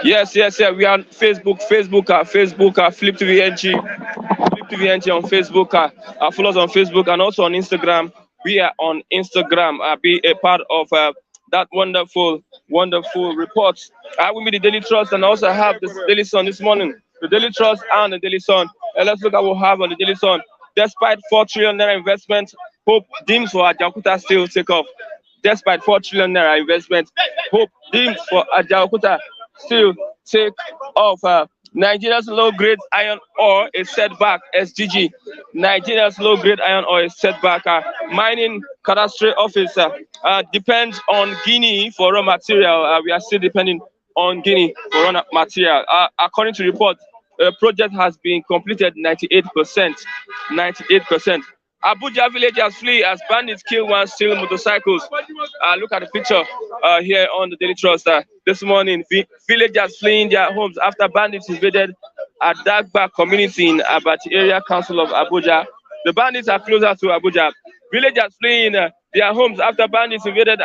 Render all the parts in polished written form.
Yes. We are on Facebook, Flip TV NG on Facebook. Follow us on Facebook and also on Instagram. We are on Instagram. Be a part of that wonderful report. I will be the Daily Trust and also have the Daily Sun this morning. The Daily Trust and the Daily Sun. Let's look at what we have on the Daily Sun. Despite 4 trillion naira investment, hope dims for Ajaokuta still take off. Despite 4 trillion naira investment, hope dims for Ajaokuta still take off. Nigeria's low-grade iron ore is setback. SGG. Nigeria's low-grade iron ore is setback. Mining cadastral office depends on Guinea for raw material. We are still depending on Guinea for raw material. According to report, the project has been completed 98%. 98%. Abuja villagers flee as bandits kill one steal motorcycles. Look at the picture here on the Daily Trust. This morning, villagers fleeing their homes after bandits invaded Adagba community in Abati area council of Abuja. The bandits are closer to Abuja. Villagers fleeing their homes after bandits invaded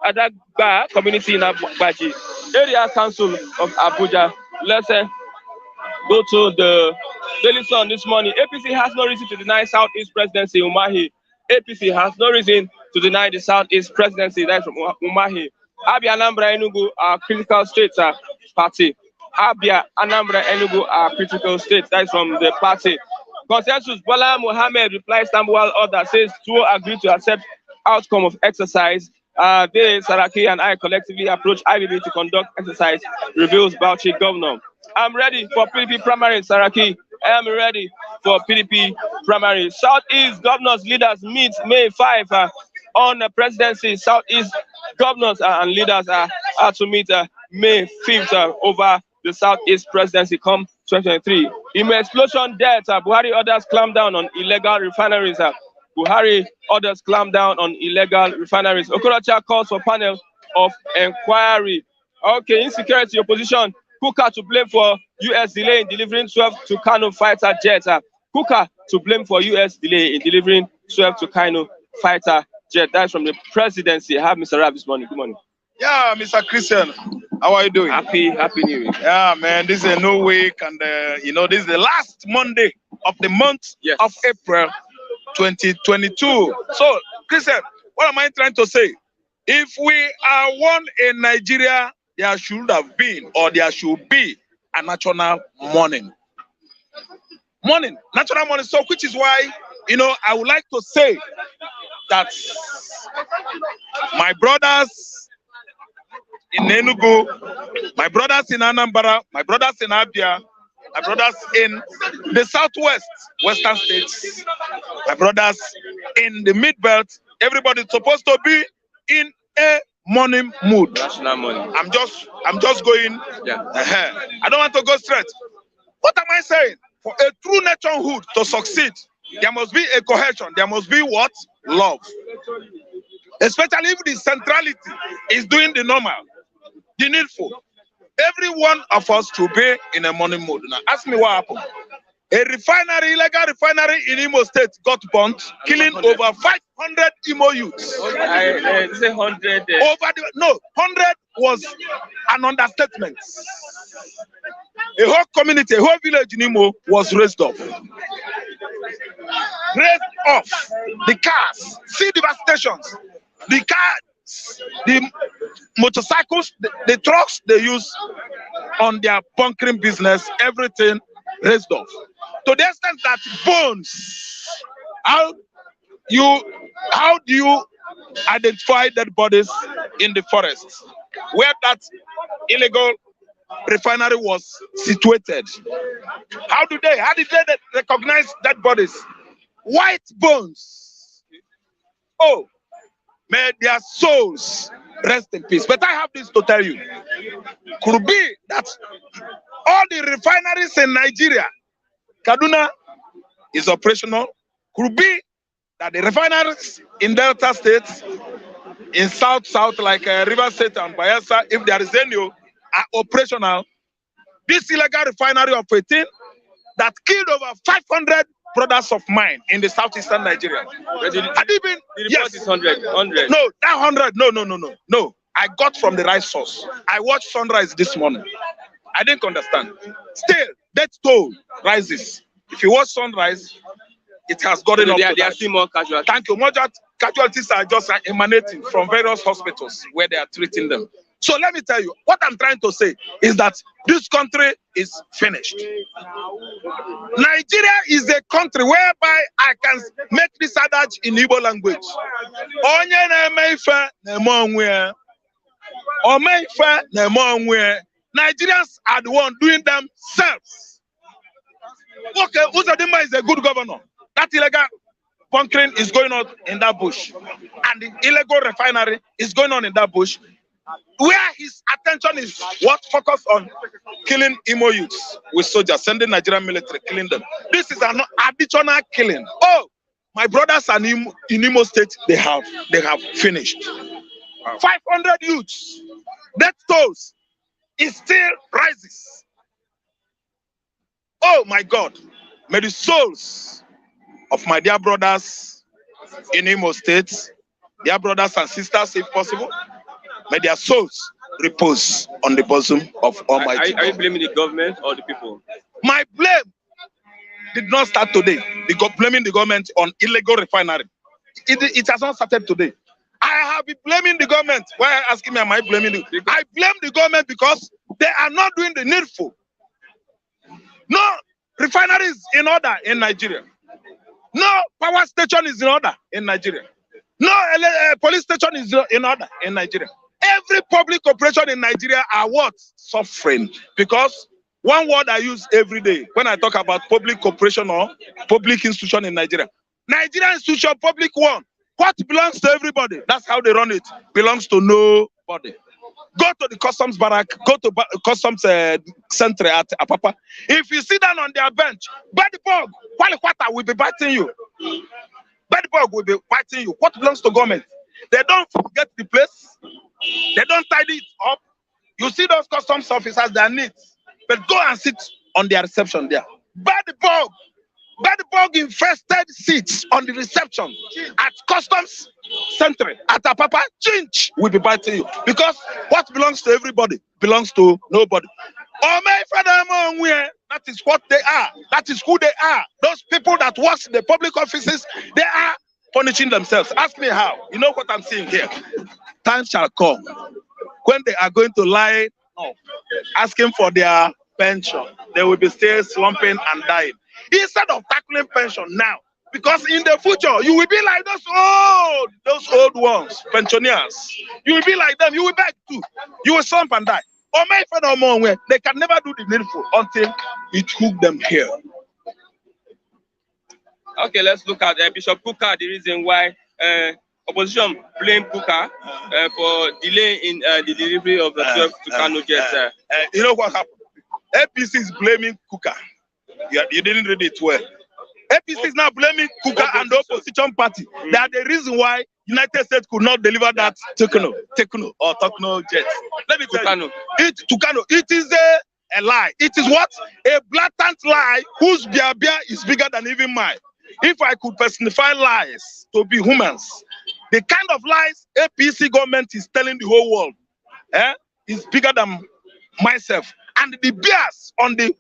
Adagba community in Abati area council of Abuja. Let's go to the Daily Sun this morning. APC has no reason to deny Southeast presidency, Umahi. APC has no reason to deny the Southeast presidency. That's from Umahi. Abia, Anambra, Enugu are critical states party. Abia, Anambra, Enugu are critical states. That's from the party. Consensus, Bola Mohammed replies Tambuwal order, says two agree to accept outcome of exercise. They, Saraki and I collectively approach IBB to conduct exercise, reveals Bauchi governor. I'm ready for PDP primary, Saraki. I am ready for PDP primary. Southeast governors leaders meet May 5 on the presidency. Southeast governors and leaders are to meet May 5th over the Southeast presidency come 2023. In explosion death, Buhari orders clamp down on illegal refineries. Buhari orders clamp down on illegal refineries. Okorocha calls for panel of inquiry. Okay, insecurity opposition. Kukah to blame for U.S. delay in delivering 12 to Kano fighter jets. Kukah to blame for U.S. delay in delivering 12 to Kano fighter jet. That's from the presidency. I have Mr. Rab this morning. Good morning. Yeah, Mr. Christian, how are you doing? Happy New Year. Yeah, man, this is a new week, and this is the last Monday of the month of April 2022. So, Christian, what am I trying to say? If we are one in Nigeria, there should have been, or there should be, a national mourning. National mourning. So, which is why, I would like to say that my brothers in Enugu, my brothers in Anambra, my brothers in Abia, my brothers in the southwest, western states, my brothers in the mid-belt, everybody's supposed to be in a mourning mood. National mourning. I'm just going. Yeah. I don't want to go straight. What am I saying? For a true nationhood to succeed, there must be a cohesion. There must be what? Love. Especially if the centrality is doing the normal, the needful. Every one of us should be in a mourning mood. Now, ask me what happened. A refinery, illegal refinery in Imo State got burnt, killing over 500 Imo youths. I say 100. 100 was an understatement. A whole community, a whole village in Imo was raised off. Raised off. The cars, see devastations. The cars, the motorcycles, the trucks they use on their bunkering business, everything raised off. To the extent that bones, how do you identify dead bodies in the forest where that illegal refinery was situated? How did they recognize dead bodies? White bones. Oh, may their souls rest in peace. But I have this to tell you. Could be that all the refineries in Nigeria, Kaduna is operational. Could be that the refineries in Delta states, in South like River State and Bayelsa, if there is any, are operational. This illegal refinery of 18 that killed over 500 brothers of mine in the southeastern Nigeria. The report Yes. is 100. No, that 100. No. I got from the right source. I watched sunrise this morning. I didn't understand. Still, death toll rises. If you watch sunrise, it has gotten up to There are still more casualties. Thank you. More casualties are just emanating from various hospitals where they are treating them. So let me tell you, what I'm trying to say is that this country is finished. Nigeria is a country whereby I can make this adage in Igbo language. Onye na-eme ife na-eme onwe ya. Ome ife na-eme onwe ya. Nigerians are the one doing themselves. Okay, Uzodimma is a good governor. That illegal bunkering is going on in that bush. And the illegal refinery is going on in that bush. Where his attention is what focus on killing Imo youths with soldiers, sending Nigerian military, killing them. This is an additional killing. Oh, my brothers are in Imo State, they have finished. 500 youths, death tolls, it still rises. Oh my God, may the souls of my dear brothers in Imo State, dear brothers and sisters, if possible, may their souls repose on the bosom of Almighty God. Are you blaming the government or the people? My blame did not start today. Blaming the government on illegal refinery. It has not started today. I have been blaming the government. Why are you asking me, am I blaming the government? I blame the government because they are not doing the needful. No refineries in order in Nigeria. No power station is in order in Nigeria. No police station is in order in Nigeria. Every public operation in Nigeria are what? Suffering. Because one word I use every day when I talk about public operation or public institution in Nigeria. Nigeria institution, public one. What belongs to everybody? That's how they run it. Belongs to nobody. Go to the customs barrack, go to customs center at Apapa. If you sit down on their bench, bedbug, Kwalikwata will be biting you. Bedbug will be biting you. What belongs to government? They don't forget the place. They don't tidy it up. You see those customs officers, they are neat. But go and sit on their reception there. Bedbug infested seats on the reception at customs center at Apapa. Chinch will be biting you. Because what belongs to everybody belongs to nobody. That is what they are. That is who they are. Those people that work in the public offices, they are punishing themselves. Ask me how. You know what I'm saying here. Time shall come when they are going to lie asking for their pension. They will be still slumping and dying. Instead of tackling pension now, because in the future you will be like those old ones, pensioners. You will be like them. You will beg too. You will slump and die. They can never do the needful until it hook them here. Okay, let's look at Bishop Kukah. The reason why opposition blame Kukah for delay in the delivery of the 12 Tucano jets. You know what happened? APC is blaming Kukah. You didn't read it well. APC is now blaming Kukah and the opposition party. They are the reason why United States could not deliver that Tucano jet. Let me tell you, it is a lie. It is what? A blatant lie whose beer is bigger than even mine. If I could personify lies to be humans, the kind of lies APC government is telling the whole world is bigger than myself. And the beers on the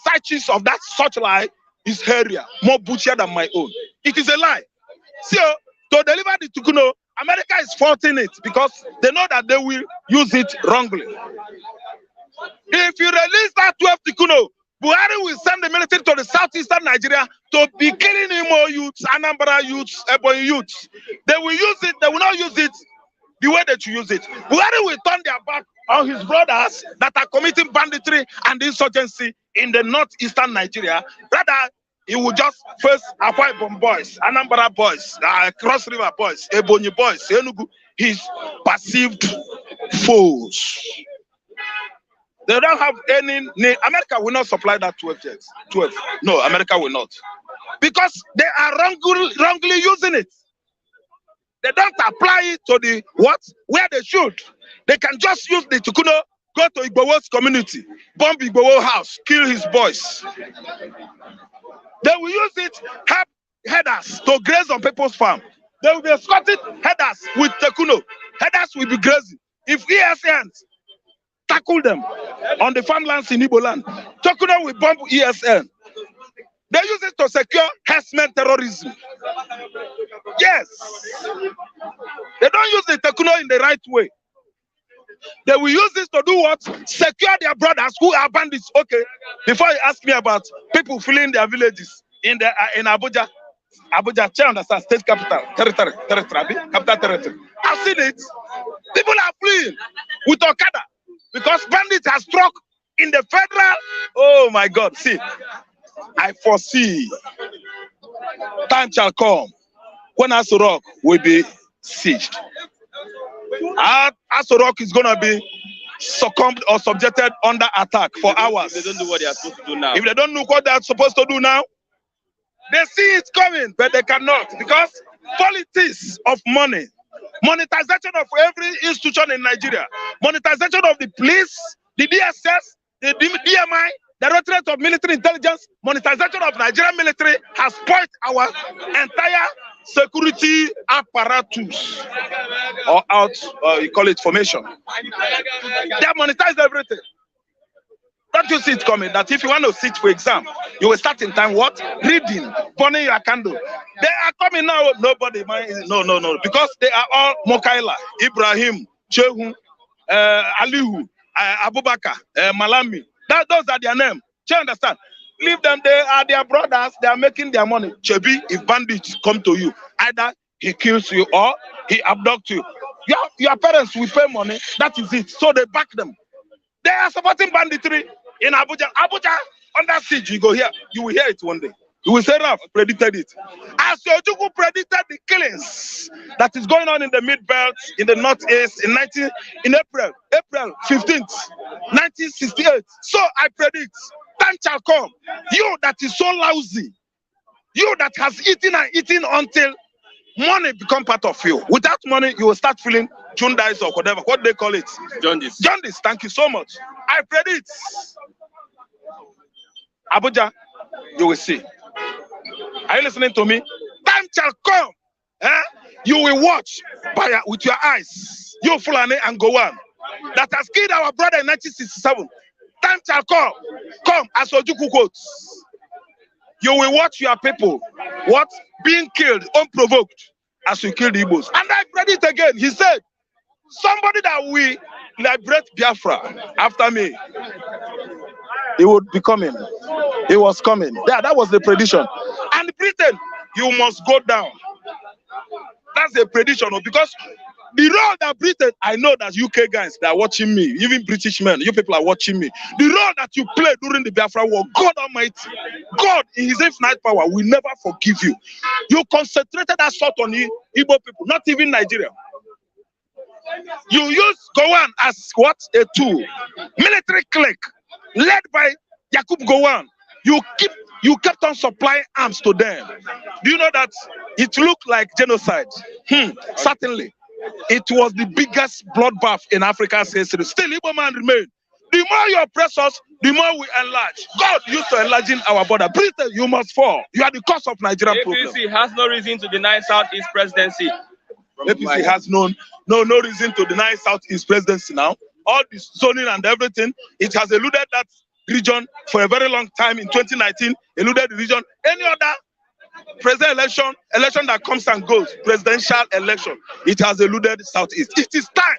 side cheeks of that such lie is hairier, more butcher than my own. It is a lie. So to deliver the Tukuno, America is faulting it because they know that they will use it wrongly. If you release that 12 Tukuno, Buhari will send the military to the southeastern Nigeria to be killing Imo youths, Anambra youths, Ebonyi youths. They will use it, they will not use it the way that you use it. Buhari will turn their back on his brothers that are committing banditry and insurgency in the northeastern Nigeria. Rather, he will just face Akwa Ibom boys, Anambra boys, Cross River boys, Ebonyi boys, Enugu, his perceived foes. They don't have any need. America will not supply that 12 jets. 12. No, America will not. Because they are wrongly using it. They don't apply it to the where they should. They can just use the Tukuno, go to Igbowo's community, bomb Igbowo's house, kill his boys. They will use it help headers to graze on people's farm. They will be escorting headers with Tekuno. Headers will be grazing. If ESNs tackle them on the farmlands in Igbo land, Tekuno will bomb ESN. They use it to secure herdsmen terrorism. Yes. They don't use the Tekuno in the right way. They will use this to do what? Secure their brothers who are bandits. Okay. Before you ask me about people fleeing their villages in Abuja, understand, state capital, territory, capital territory. I've seen it. People are fleeing with Okada because bandits have struck in the federal. Oh my God. See, I foresee time shall come when Aso Rock will be sieged. Aso Rock is going to be succumbed or subjected under attack for hours. They don't do what they are supposed to do now. If they don't know what they are supposed to do now, they see it coming, but they cannot because politics of money, monetization of every institution in Nigeria, monetization of the police, the DSS, the DMI, Directorate of Military Intelligence, monetization of Nigerian military has spoiled our entire security apparatus, or you call it formation. They have monetized everything. Don't you see it coming that if you want to sit for exam, you will start in time what? Reading, burning your candle. They are coming now, nobody, no, because they are all Mokaila, Ibrahim, Chehu, Alihu, Abubakar, Malami. Those are their names. Do you understand? Leave them, they are their brothers, they are making their money. Chebi, if bandits come to you, either he kills you or he abducts you. Your parents will pay money, that is it. So they back them. They are supporting banditry in Abuja. Abuja, under siege, you will hear it one day. You will say Raf predicted it. As Ojuku predicted the killings that is going on in the mid-belt, in the northeast, in April 15th, 1968. So I predict, time shall come. You that is so lousy, you that has eaten and eaten until money become part of you. Without money, you will start feeling jaundice or whatever. What they call it? Jaundice. Jaundice. Thank you so much. I predict. Abuja, you will see. Are you listening to me? Time shall come. You will watch with your eyes. You Fulani and Gowan that has killed our brother in 1967. Time shall come. Come as Ojuku quotes. You will watch your people being killed unprovoked as we kill the Igbos. And I predict again. He said, somebody that will liberate Biafra after me, he would be coming. He was coming. Yeah, that was the prediction. And Britain, you must go down. That's the prediction. Because the role that Britain, I know that UK guys that are watching me, even British men, you people are watching me. The role that you played during the Biafra war, God Almighty, God in His infinite power will never forgive you. You concentrated assault on the Igbo people, not even Nigeria. You use Gowan as what? A tool. Military clique led by Yakub Gowan. You kept on supplying arms to them. Do you know that it looked like genocide? Certainly. It was the biggest bloodbath in Africa's history. Still, Igbo man remained. The more you oppress us, the more we enlarge. God used to enlarging our border. Britain, you must fall. You are the cause of Nigerian problem. APC has no reason to deny Southeast presidency. APC has no reason to deny Southeast presidency now. All this zoning and everything, it has eluded that region for a very long time. In 2019, eluded the region. Any other presidential election that comes and goes, presidential election, it has eluded Southeast. It is time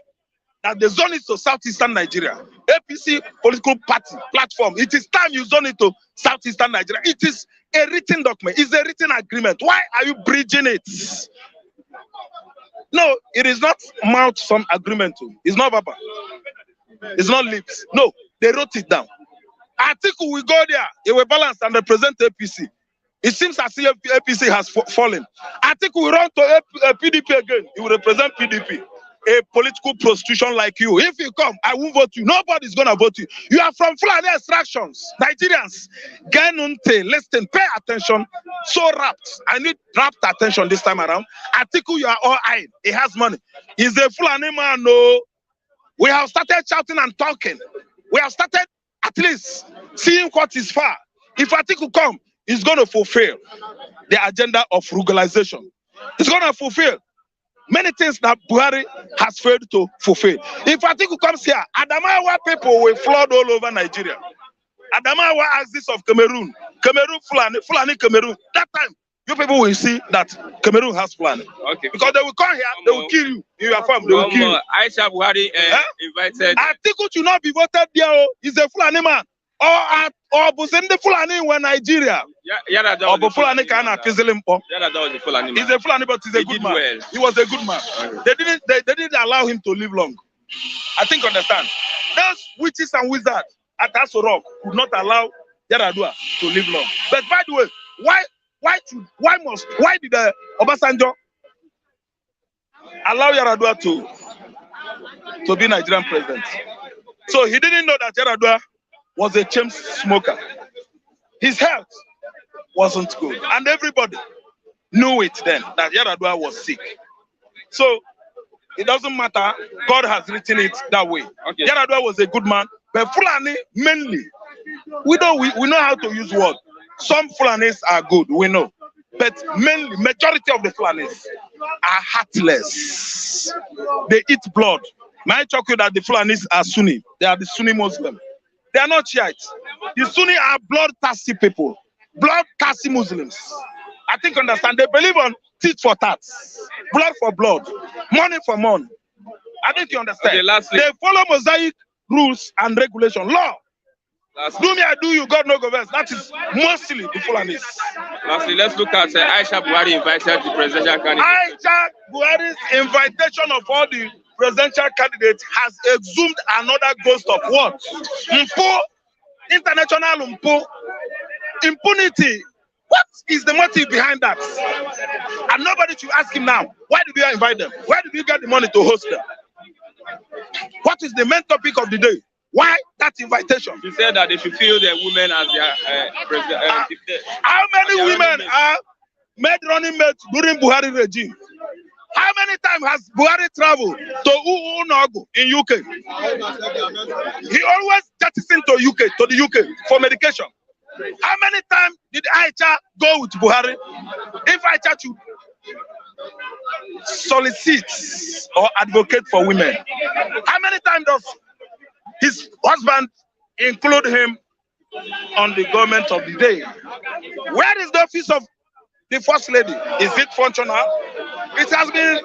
that the zone is to Southeastern Nigeria. APC political party platform. It is time you zone it to Southeastern Nigeria. It is a written document. It's a written agreement. Why are you bridging it? No, it is not mouth some agreement. It's not Papa. It's not lips. No, they wrote it down. Atiku will go there. It will balance and represent APC. It seems as if APC has fallen. Atiku will run to PDP again. He will represent PDP. A political prostitution like you. If you come, I won't vote you. Nobody's going to vote you. You are from Fulani extractions. Nigerians, listen, pay attention. So rapt. I need rapt attention this time around. Atiku, you are all eyed. He has money. He's a Fulani man, no. We have started shouting and talking. We have started at least seeing what is far. If Atiku come, is going to fulfill the agenda of ruralization. It's going to fulfill many things that Buhari has failed to fulfill. If Atiku comes here, Adamawa people will flood all over Nigeria. Adamawa axis of Cameroon, Fulani Cameroon. That time, you people will see that Cameroon has Fulani. Okay. Because they will come here, they will kill you in your farm. They will kill you. Aisha Buhari invited. Atiku should not be voted there. He's a Fulani man. Or Busende Fulani in Nigeria. Or Fulani can kill him. He's a Fulani, but he's a good man. Well. He was a good man. Okay. They didn't allow him to live long. I think understand. Those witches and wizards at Aso Rock could not allow Yaradua to live long. But by the way, why did Obasanjo allow Yaradua to be Nigerian president? So he didn't know that Yaradua was a chain smoker. His health wasn't good. And everybody knew it then, that Yaradua was sick. So it doesn't matter. God has written it that way. Okay. Yaradua was a good man, but Fulani mainly, we know how to use words. Some Fulanis are good, we know. But mainly, majority of the Fulanis are heartless. They eat blood. May I talk you that the Fulanis are Sunni. They are the Sunni Muslims. They are not Shiites. The Sunni are bloodthirsty people, bloodthirsty Muslims. I think understand. They believe on tit for tat, blood for blood, money for money. I think you understand. Okay, they follow Mosaic rules and regulation, law. Do me, I do you, God no governs. That is mostly the Fulanis. Lastly, let's look at Aisha Buhari invited the presidential candidate. Aisha Buhari's invitation of all the presidential candidates has exhumed another ghost of what? Mpo, international Mpo, impunity. What is the motive behind that? And nobody should ask him now, why did you invite them? Where did you get the money to host them? What is the main topic of the day? Why that invitation? He said that they should feel the women as their president. How many women are made running mates during Buhari regime? How many times has Buhari traveled to Unogu in UK? He always jettisoned to the UK for medication. How many times did Aisha go with Buhari? If Aisha should solicit or advocate for women, how many times does his husband include him on the government of the day? Where is the office of the first lady? Is it functional? It has been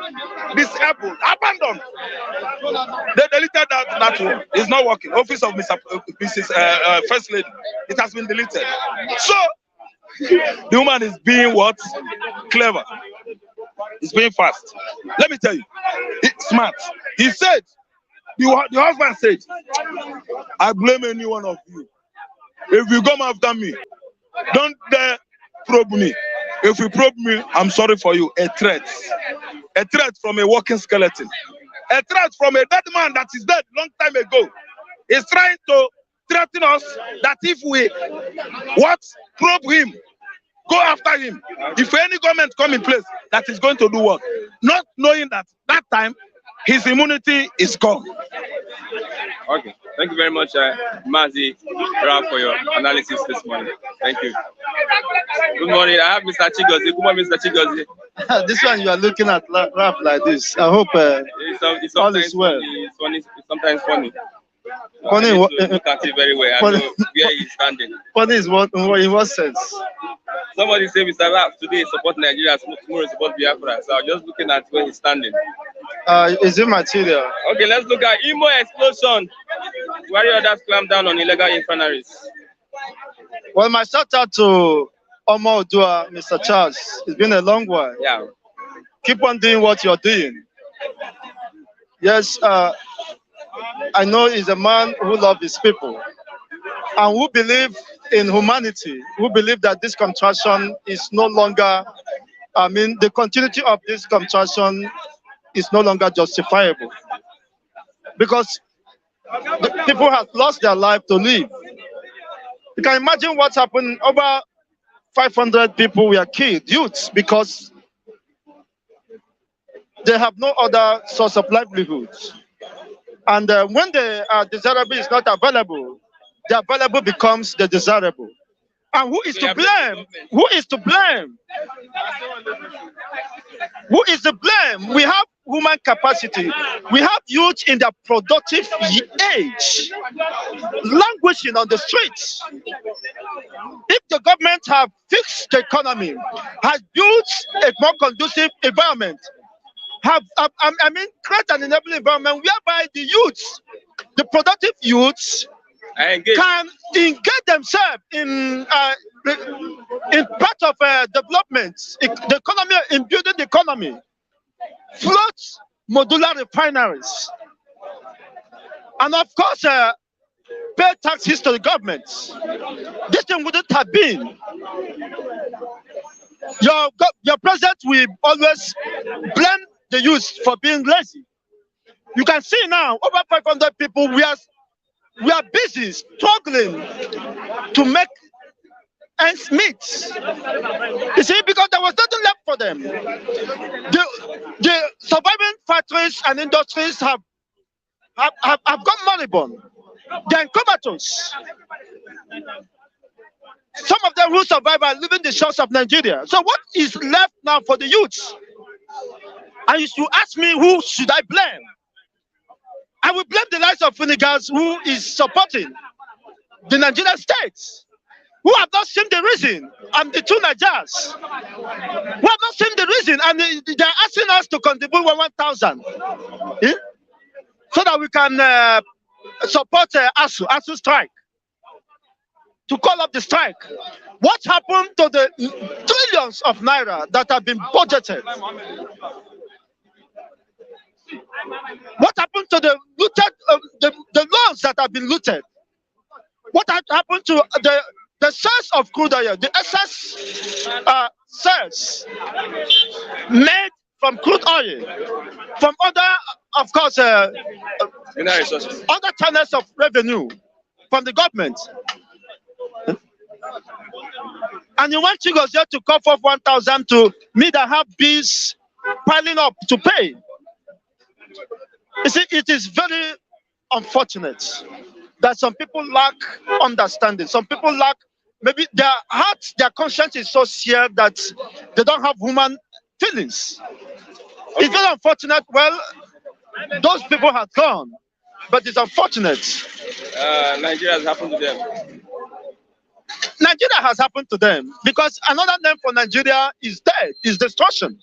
disabled, abandoned. They deleted that one. It's not working. Office of Mrs. First Lady. It has been deleted. So the woman is being what? Clever. It's being fast. Let me tell you, it's smart. He said, the husband said, I blame any one of you. If you come after me, don't dare probe me. If you probe me, I'm sorry for you. A threat. A threat from a walking skeleton. A threat from a dead man that is dead long time ago. He's trying to threaten us that if we probe him, go after him. If any government come in place, that is going to do what? Not knowing that time his immunity is gone. Okay. Thank you very much, Mazi Ralph, for your analysis this morning. Thank you. Good morning. I have Mr. Chigozie. Good morning, Mr. Chigozie. This one you are looking at Ralph like this. I hope it's all is well. It's sometimes funny. Funny, look at it very well. I know where he's standing. Funny is what in what sense? Somebody say Mr. Ralph today support Nigeria, tomorrow support Biafra. So I'm just looking at where he's standing. Is it material? Okay, let's look at Imo explosion. Where others clamp down on illegal refineries. Well, my shout out to Omo Odua, Mr. Charles. It's been a long while. Yeah. Keep on doing what you're doing. Yes, I know he's a man who loves his people and who believe in humanity, who believe that this contraction is no longer, the continuity of this contraction is no longer justifiable. Because the people have lost their life to live. You can imagine what's happened. Over 500 people were killed, youths, because they have no other source of livelihood. And when the desirable is not available, the available becomes the desirable. And who is They to are blaming the blame? government. Who is to blame? Who is to blame? We have human capacity. We have youth in their productive age, languishing on the streets. If the government have fixed the economy, has built a more conducive environment, I mean, create an enabling environment whereby the youths, the productive youths, I engage. can engage themselves in part of development, the economy, in building the economy, float modular refineries, and of course, pay taxes to the government. This thing wouldn't have been. Your president will always blame the youth for being lazy. You can see now, over 500 people, we are busy struggling to make ends meet. You see, because there was nothing left for them. The surviving factories and industries have gone moribund. They're in comatose. Some of them who survive are leaving the shores of Nigeria. So what is left now for the youths? And if you ask me, who should I blame? I will blame the likes of Finnegas, who is supporting the Nigerian states, who have not seen the reason, and the two Nigerians, who have not seen the reason, and they are asking us to contribute 1,000, so that we can support ASU strike, to call up the strike. What happened to the trillions of naira that have been budgeted? What happened to the looted, the loans that have been looted? What happened to the sales of crude oil, the excess sales made from crude oil, from other, of course, other channels of revenue from the government? And you want Chigos here to cough off 1,000 to me that have bills piling up to pay. You see, it is very unfortunate that some people lack understanding. Some people lack, maybe their heart, their conscience is so seared that they don't have human feelings. Okay. It's very unfortunate. Well, those people have gone, but it's unfortunate. Nigeria has happened to them. Nigeria has happened to them because another name for Nigeria is death, is destruction.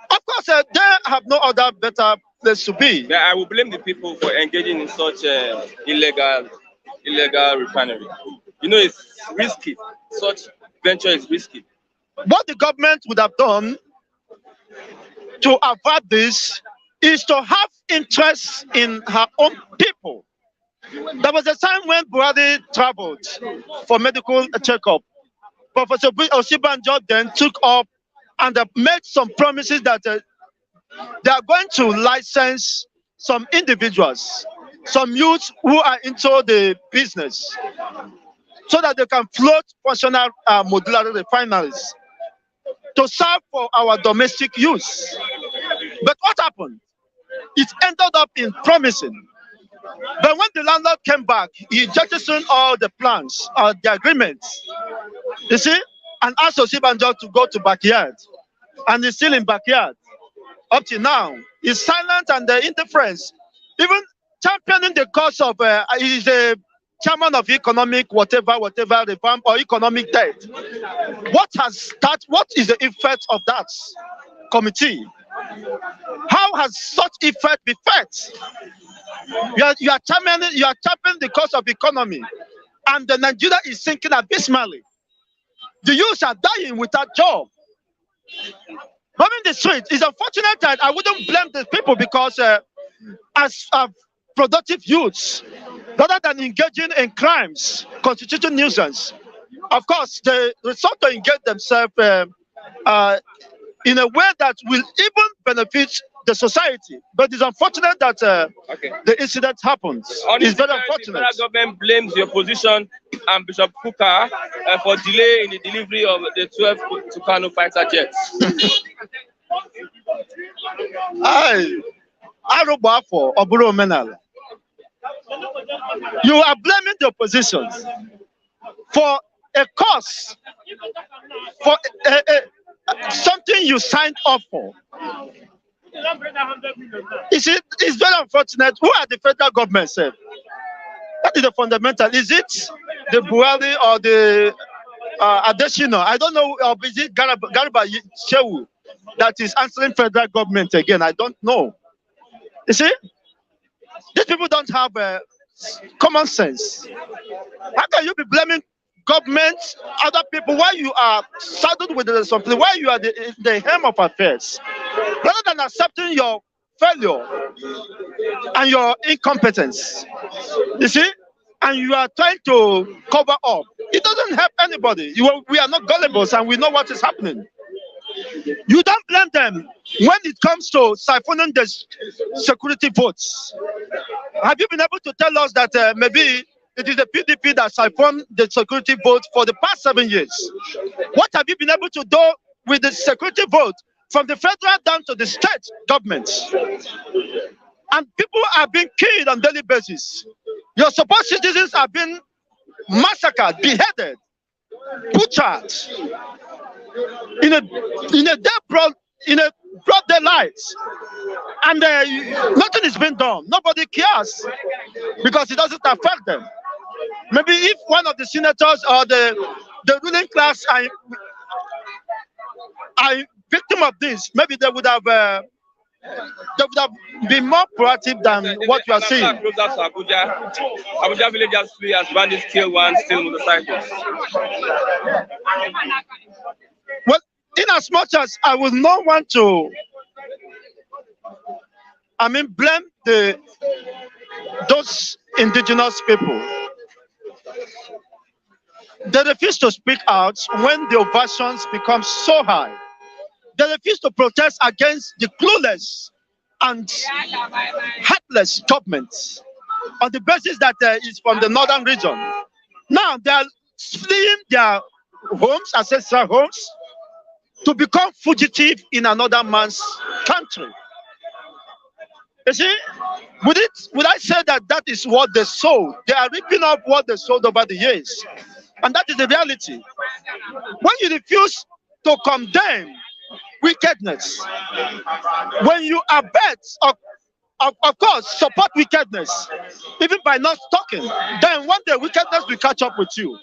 Of course, they have no other better place to be. Yeah, I will blame the people for engaging in such illegal refinery. You know, it's risky. Such venture is risky. What the government would have done to avert this is to have interest in her own people. There was a time when Buhari traveled for medical checkup. Professor Osibanjo then took up and made some promises that they are going to license some individuals, some youths who are into the business, so that they can float functional modular refineries to serve for our domestic use. But what happened? It ended up in promising. But when the landlord came back, he jettisoned all the plans, the agreements, you see, and asked Osibanjo to go to backyard. And he's still in backyard. Up to now, he's silent and indifference. Even championing the cause of, he's a chairman of economic whatever reform or economic debt. What is the effect of that committee? How has such effect been felt? You are championing the cause of economy, and the Nigeria is sinking abysmally. The youths are dying without job. Roaming the street is unfortunate that I wouldn't blame the people because as productive youths, rather than engaging in crimes, constituting nuisance, of course, they resort to engage themselves in a way that will even benefit the society. But it's unfortunate that the incident happens. It's very unfortunate. The federal government blames the opposition and Bishop Kukah for delay in the delivery of the 12 Tucano fighter jets. You are blaming the opposition for a cause, for something you signed up for. It's very unfortunate. Who are the federal government, sir? That is the fundamental. Is it the Buhari or the Adesina? I don't know. Or is it Garba Shehu that is answering federal government again? I don't know. You see, these people don't have common sense. How can you be blaming government, other people, while you are saddled with the responsibility, while you are the helm of affairs, rather than accepting your failure and your incompetence? You see, and you are trying to cover up. It doesn't help anybody. We are not gullibles, and we know what is happening. You don't blame them when it comes to siphoning the security votes. Have you been able to tell us that maybe it is the PDP that siphoned the security vote for the past 7 years? What have you been able to do with the security vote from the federal down to the state governments? And people are being killed on a daily basis. Your supposed citizens are being massacred, beheaded, butchered in a broad daylight, and nothing is being done. Nobody cares because it doesn't affect them. Maybe if one of the senators or the ruling class are victim of this, maybe they would have been more proactive than what you are seeing. Closer to Abuja. Abuja villagers flee as bandits kill one, steal motorcycles. Well, in as much as I would not want to, blame those indigenous people. They refuse to speak out when the ovations become so high. They refuse to protest against the clueless and heartless governments on the basis that it's from the northern region. Now they are fleeing their homes, ancestral homes, to become fugitive in another man's country. You see, would I say that is what they sowed? They are reaping up what they sowed over the years. And that is the reality. When you refuse to condemn wickedness, when you abet, of course, support wickedness, even by not talking, then one day wickedness will catch up with you.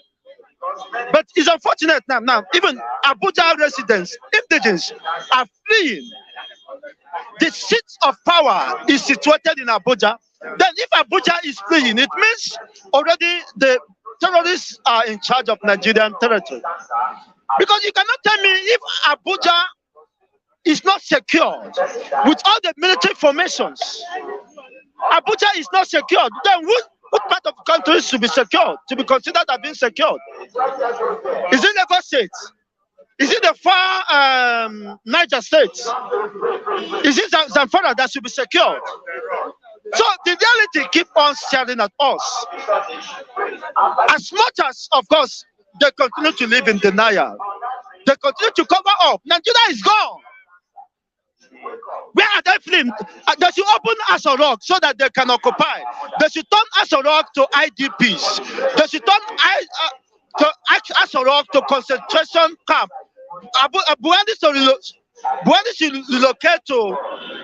But it's unfortunate now, even Abuja residents, indigenes, are fleeing. The seat of power is situated in Abuja. Then if Abuja is fleeing, it means already the terrorists are in charge of Nigerian territory. Because you cannot tell me if Abuja is not secured with all the military formations, Abuja is not secured, then what part of the country should be secured, to be considered as being secured? Is it Lagos State? Is it the far Niger State? Is it Zamfara that should be secured? So the reality keeps on staring at us. As much as, of course, they continue to live in denial, they continue to cover up. Nigeria is gone. Where are they fleeing? They should open Aso Rock so that they can occupy. They should turn Aso Rock to IDPs. They should turn Aso Rock to concentration camp. Buhari should relocate to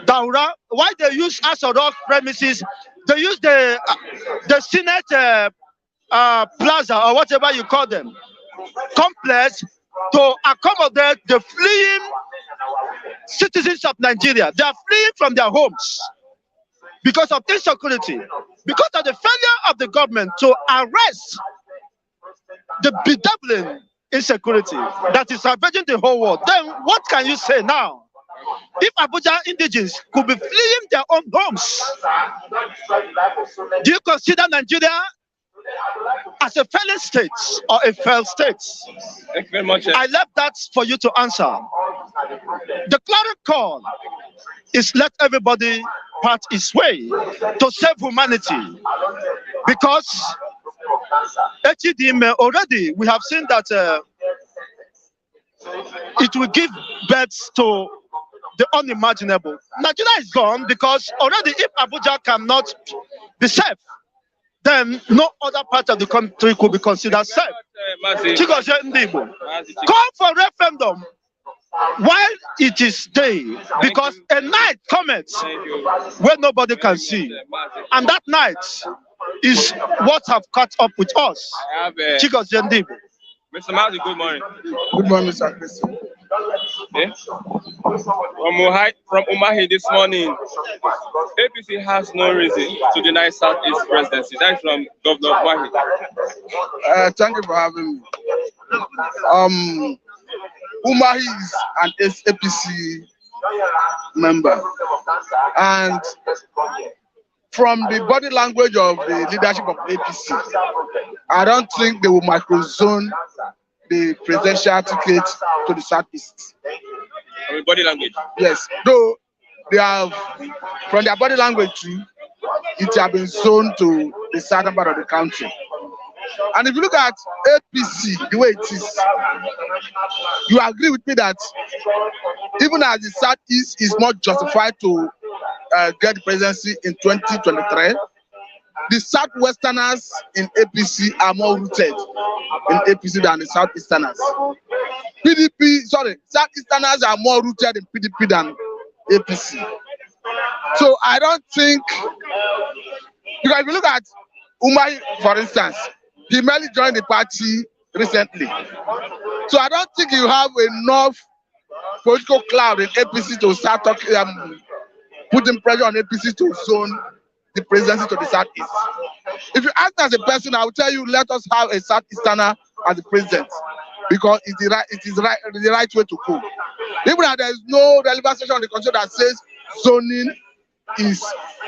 Daura. Why they use Aso Rock premises? They use the Senate Plaza or whatever you call them, complex, to accommodate the fleeing citizens of Nigeria. They are fleeing from their homes because of insecurity, because of the failure of the government to arrest the bedeviling insecurity that is ravaging the whole world. Then what can you say now? If Abuja indigenes could be fleeing their own homes, do you consider Nigeria as a failing state or a failed state? Thank you very much. I left that for you to answer. The clarion call is let everybody part its way to save humanity, because already we have seen that it will give birth to the unimaginable. Nigeria is gone because already if Abuja cannot be safe, then no other part of the country could be considered safe. Chigos Ndibo. Call for referendum while it is day, because a night cometh where nobody can see, and that night is what have caught up with us. Chigos Ndibo. Mr. Mazi, good morning. Good morning, Mr. Chris. Yeah. From Umahi this morning, APC has no reason to deny Southeast presidency. That's from Governor Umahi. Thank you for having me. Umahi is an APC member, and from the body language of the leadership of APC, I don't think they will microzone the presidential ticket to the Southeast. Body language? Yes, though they have, from their body language too, it has been zoned to the southern part of the country. And if you look at APC, the way it is, you agree with me that even as the Southeast is not justified to get the presidency in 2023, the Southwesterners in APC are more rooted in APC than the Southeasterners. Southeasterners are more rooted in PDP than APC. So I don't think, because if you look at Umar, for instance, he merely joined the party recently. So I don't think you have enough political cloud in APC to start talking, putting pressure on APC to zone the presidency to the Southeast. If you ask as a person, I will tell you, let us have a Southeasterner as the president, because it is the right way to go. Even though there is no relevant section on the constitution that says zoning is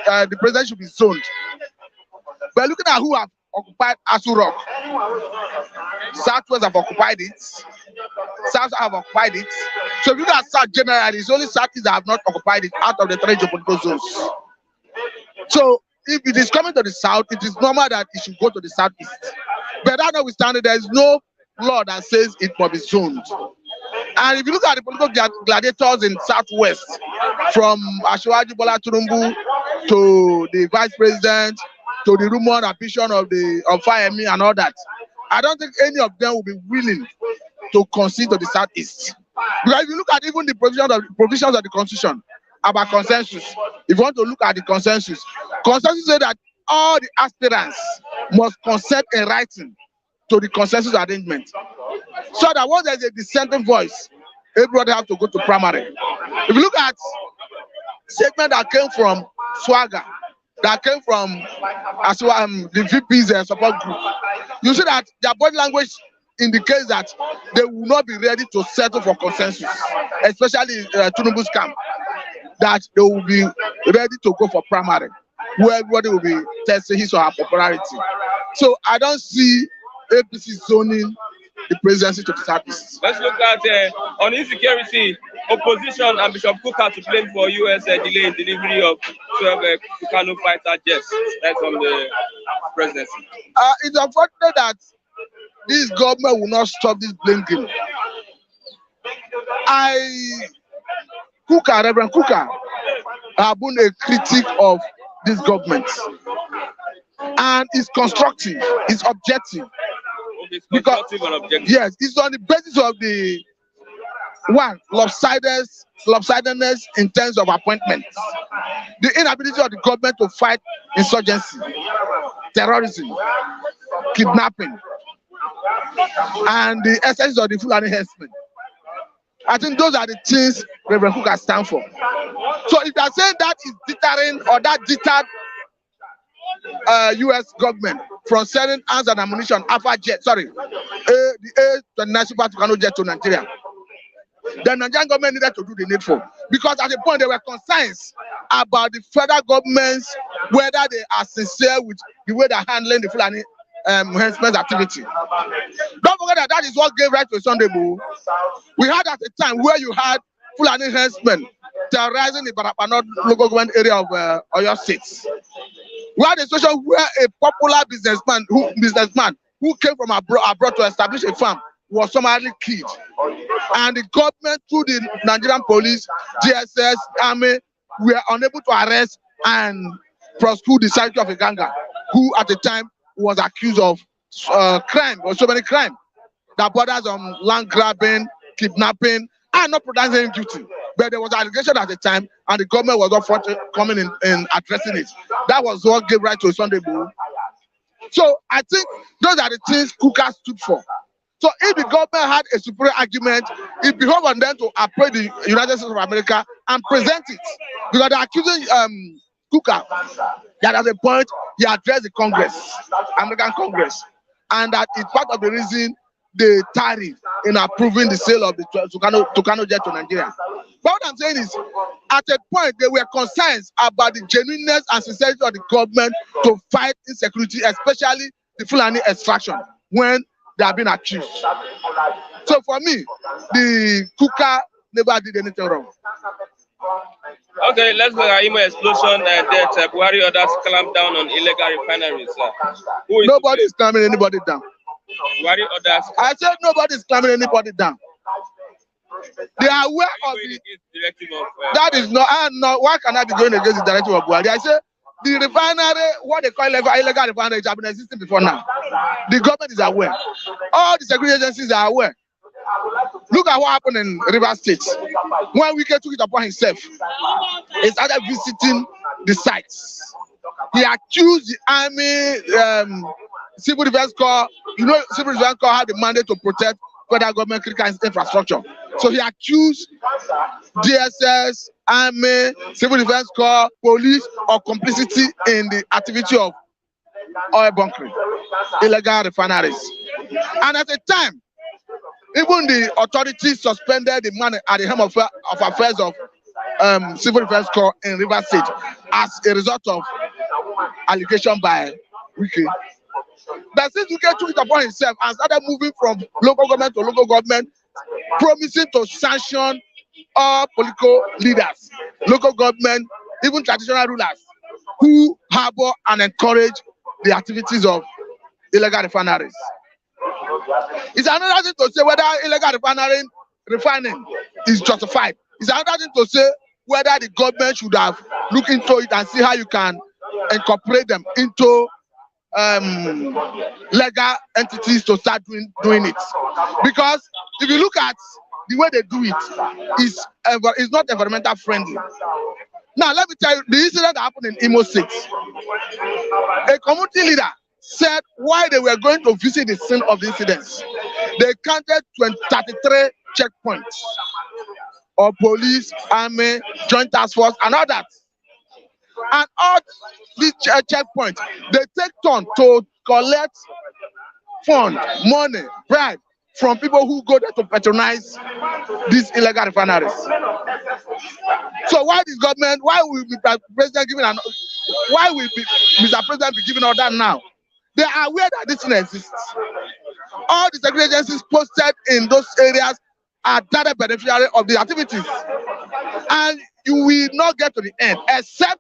the president should be zoned. But looking at who have occupied Asu Rock, Southwest have occupied it, South have occupied it. So if you look at South generally, it's only Southeast that have not occupied it out of the 3 geopolitical zones. So if it is coming to the South, it is normal that it should go to the Southeast. But that notwithstanding, there is no law that says it must be zoned. And if you look at the political gladiators in Southwest, from Ashwaji Bola Turumbu to the vice president, to the rumored ambition of Fayemi and all that, I don't think any of them will be willing to concede to the Southeast. Because if you look at even the provisions of the Constitution about consensus, if you want to look at the consensus say that all the aspirants must consent in writing to the consensus arrangement. So that once there's a dissenting voice, everybody has to go to primary. If you look at segment that came from Swagger, that came from the VP's support group, you see that their body language indicates that they will not be ready to settle for consensus, especially Tinubu's camp, that they will be ready to go for primary, where everybody will be testing his or her popularity. So I don't see APC zoning the presidency to the Southeast. Let's look at on insecurity, opposition and Bishop Kukah to blame for US delay in delivery of 12 Kukano fighter jets. That's from the presidency. It's unfortunate that this government will not stop this blame game. Reverend Kukah, have been a critic of this government, and it's constructive, it's objective. Okay, because yes, it's on the basis of the lopsidedness in terms of appointments, the inability of the government to fight insurgency, terrorism, kidnapping, and the essence of the Fulani herdsmen. I think those are the things Reverend Kukah stand for. So if you are saying that is deterring or that deterred U.S. government from selling arms and ammunition, the A-29 Super Tucano jet to Nigeria, the Nigerian government needed to do the needful. Because at the point there were concerns about the federal governments, whether they are sincere with the way they're handling the Fulani herdsmen's activity. Don't forget that is what gave rise to Sunday Boo. We had at a time where you had Fulani herdsmen terrorizing the Barapano local government area of Oyo State. We had a situation where a popular businessman who came from abroad to establish a farm was summarily killed. And the government, through the Nigerian police, GSS, army, were unable to arrest and prosecute the Secretary of Iganga, who at the time was accused of crime, or so many crime. that borders on land grabbing, kidnapping, and not pronouncing guilty. But there was an allegation at the time, and the government was not coming in addressing it. That was what gave rise to Sunday Igboho. So I think those are the things Kukah stood for. So if the government had a superior argument, it behoved on them to approach the United States of America and present it. Because they're accusing Kukah that at a point he addressed the Congress, American Congress, and that it's part of the reason they tarried in approving the sale of the Tucano jet to Nigeria. But what I'm saying is, at a point, they were concerned about the genuineness and sincerity of the government to fight insecurity, especially the Fulani extraction, when they have been accused. So for me, the Kukah never did anything wrong. Okay, let's look at Imo explosion that Buhari orders clamp down on illegal refineries. Nobody is clamping anybody down. Buhari orders. I said nobody is clamping anybody down. They are aware of the directive of. That is not. Why can I be going against the directive of Buhari? I say the refinery, what they call illegal refineries, have been existing before now. The government is aware. All the security agencies are aware. Look at what happened in Rivers State. When Wike took it upon himself, he started visiting the sites. He accused the army, civil defense corps. You know, civil defense corps had the mandate to protect federal government critical infrastructure. So he accused DSS, army, civil defense corps, police of complicity in the activity of oil bunkering, illegal refineries. And at the time, even the authorities suspended the man at the helm of affairs of civil defense corps in Rivers State as a result of allegation by Wike. But since Wike took it upon himself and started moving from local government to local government, promising to sanction all political leaders, local government, even traditional rulers who harbor and encourage the activities of illegal refineries. It's another thing to say whether illegal refining is justified. It's another thing to say whether the government should have looked into it and see how you can incorporate them into legal entities to start doing it. Because if you look at the way they do it, it's not environmental friendly. Now, let me tell you the incident that happened in Imo State. A community leader said why they were going to visit the scene of the incidents. They counted 33 checkpoints of police, army, joint task force, and all that. And all these checkpoints, they take turn to collect fund, money, bribe from people who go there to patronize these illegal refineries. So why this government, why will Mr. President be giving order now? They are aware that this thing exists. All the security agencies posted in those areas are direct beneficiaries of the activities. And you will not get to the end, except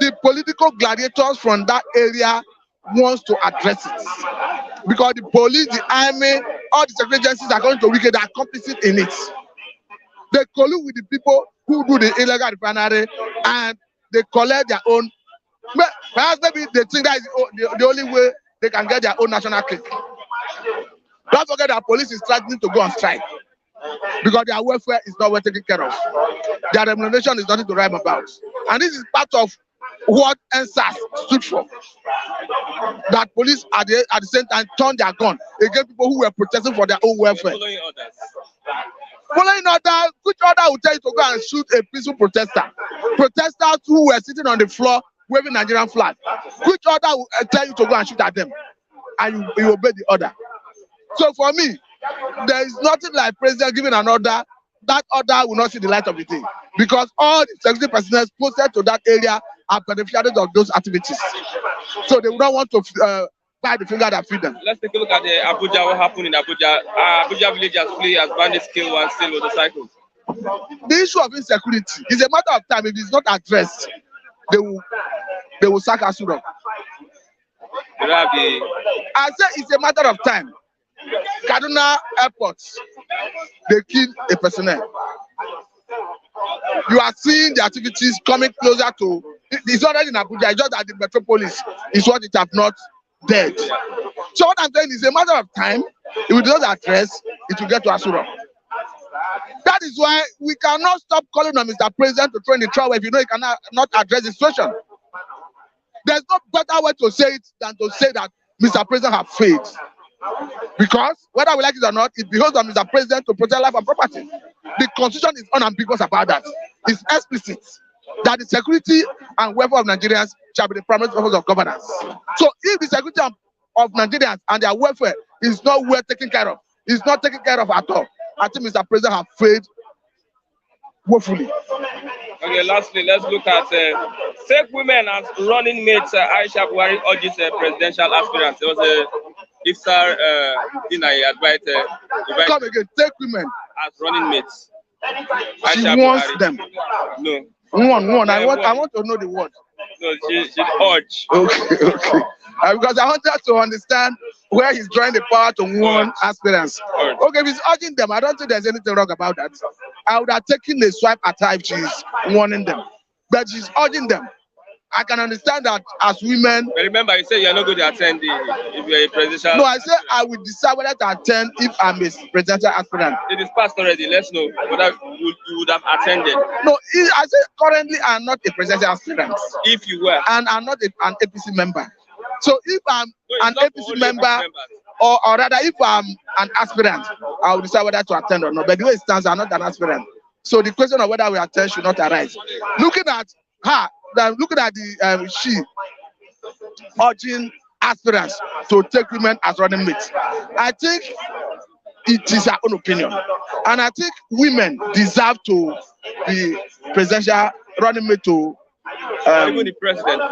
the political gladiators from that area wants to address it. Because the police, the army, all the security agencies are going to Wike, they are complicit in it. They collude with the people who do the illegal refinery and they collect their own. Perhaps maybe they think that is the only way they can get their own national cake. Don't forget that police is threatening to go on strike because their welfare is not well taken care of. Their remuneration is nothing to rhyme about. And this is part of what NSAS stood for. That police at the same time turned their gun against people who were protesting for their own welfare. Following orders. Following order, which order will tell you to go and shoot a peaceful protester? Protesters who were sitting on the floor waving Nigerian flag. Which order will tell you to go and shoot at them? And you obey the order. So for me, there is nothing like president giving an order. That order will not see the light of the day. Because all the security personnel posted to that area are beneficiaries of those activities. So they would not want to bite the finger that feed them. Let's take a look at the Abuja, what happened in Abuja. Abuja villagers flee as bandits kill one still motorcycles. The issue of insecurity is a matter of time. If it's not addressed, they will sack Asura. I say it's a matter of time. Kaduna Airport, they killed a personnel. You are seeing the activities coming closer to. It's already in Abuja. It's just that the metropolis is what it have not dead. So what I'm saying is a matter of time. If we do not address, it will get to Asura. That is why we cannot stop calling on Mr. President to throw in the trial if you know he cannot not address the situation. There's no better way to say it than to say that Mr. President has failed. Because whether we like it or not, it behoves on Mr. President to protect life and property. The Constitution is unambiguous about that. It's explicit that the security and welfare of Nigerians shall be the primary purpose of governance. So if the security of Nigerians and their welfare is not well taken care of, is not taken care of at all, I think Mr. President has failed woefully. Okay, lastly, let's look at fake women as running mates. Aisha Buhari urges presidential aspirants. There was a iftar dinner advised. Come again, take women as running mates. She Aisha wants Buhari. them. No. One. I want to know the word. No, she urge. Okay. Because I wanted to understand where he's drawing the power to warn aspirants. Okay, if he's urging them, I don't think there's anything wrong about that. I would have taken a swipe at her if she's warning them. But she's urging them. I can understand that as women. But remember, you say you're not going to attend if you're a presidential. No, I say I will decide whether to attend if I'm a presidential aspirant. It is passed already. Let's know whether you would have attended. No, I say currently I'm not a presidential aspirant. If you were. And I'm not an APC member. So if I'm an APC member, or rather if I'm an aspirant, I will decide whether to attend or not. But the way it stands, I'm not an aspirant. So the question of whether we attend should not arise. Looking at her, looking at the she urging aspirants to take women as running mates, I think it is her own opinion. And I think women deserve to be presidential running mate to even the president.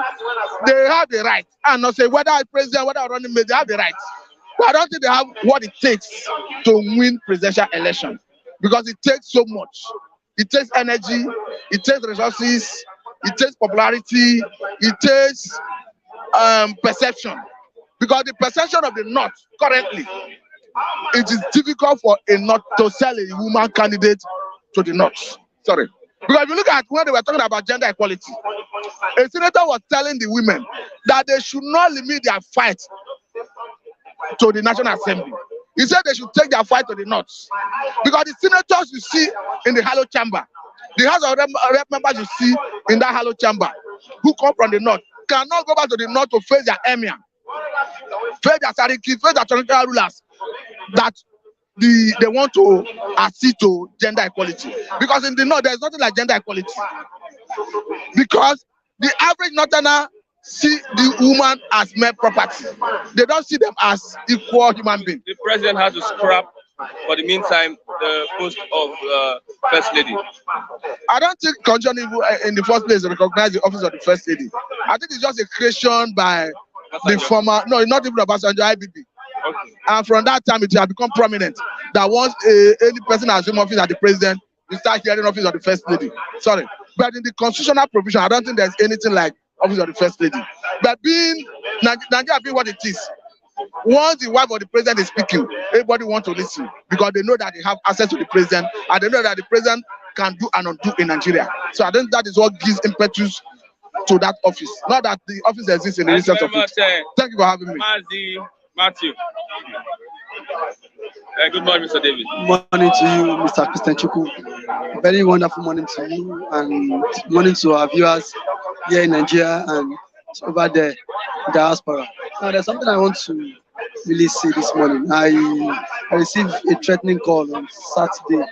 They have the right. And not say whether president, whether running mate, they have the right. But I don't think they have what it takes to win presidential election. Because it takes so much. It takes energy, it takes resources, it takes popularity, it takes perception. Because the perception of the North currently, it is difficult for a North to sell a woman candidate to the North. Sorry. Because if you look at when they were talking about gender equality, a senator was telling the women that they should not limit their fight to the National Assembly. He said they should take their fight to the North. Because the senators you see in the Hollow Chamber, the House of Rep members you see in that Hollow Chamber, who come from the North, cannot go back to the North to face their emir, face their sariki, face their traditional rulers, that they want to accede to gender equality. Because in the North, there's nothing like gender equality. Because the average Northerner see the woman as mere property. They don't see them as equal human beings. The president has to scrap, for the meantime, the post of First Lady. I don't think Constitution in the first place recognize the office of the First Lady. I think it's just a creation by the former, no, not even Obasanjo, IBB. Okay. And from that time, it has become prominent that once any person assumes office as the president, you start hearing office of the First Lady. Sorry. But in the constitutional provision, I don't think there's anything like office of the First Lady. But being Nigeria being what it is, once the wife of the president is speaking, everybody wants to listen because they know that they have access to the president and they know that the president can do and undo in Nigeria. So I think that is what gives impetus to that office. Not that the office exists in the recent office. Thank you for having me. Matthew. Good morning, Mr. David. Good morning to you, Mr. Christian Chukwu. Very wonderful morning to you and morning to our viewers here in Nigeria and over there in diaspora. Now, there's something I want to really say this morning. I received a threatening call on Saturday.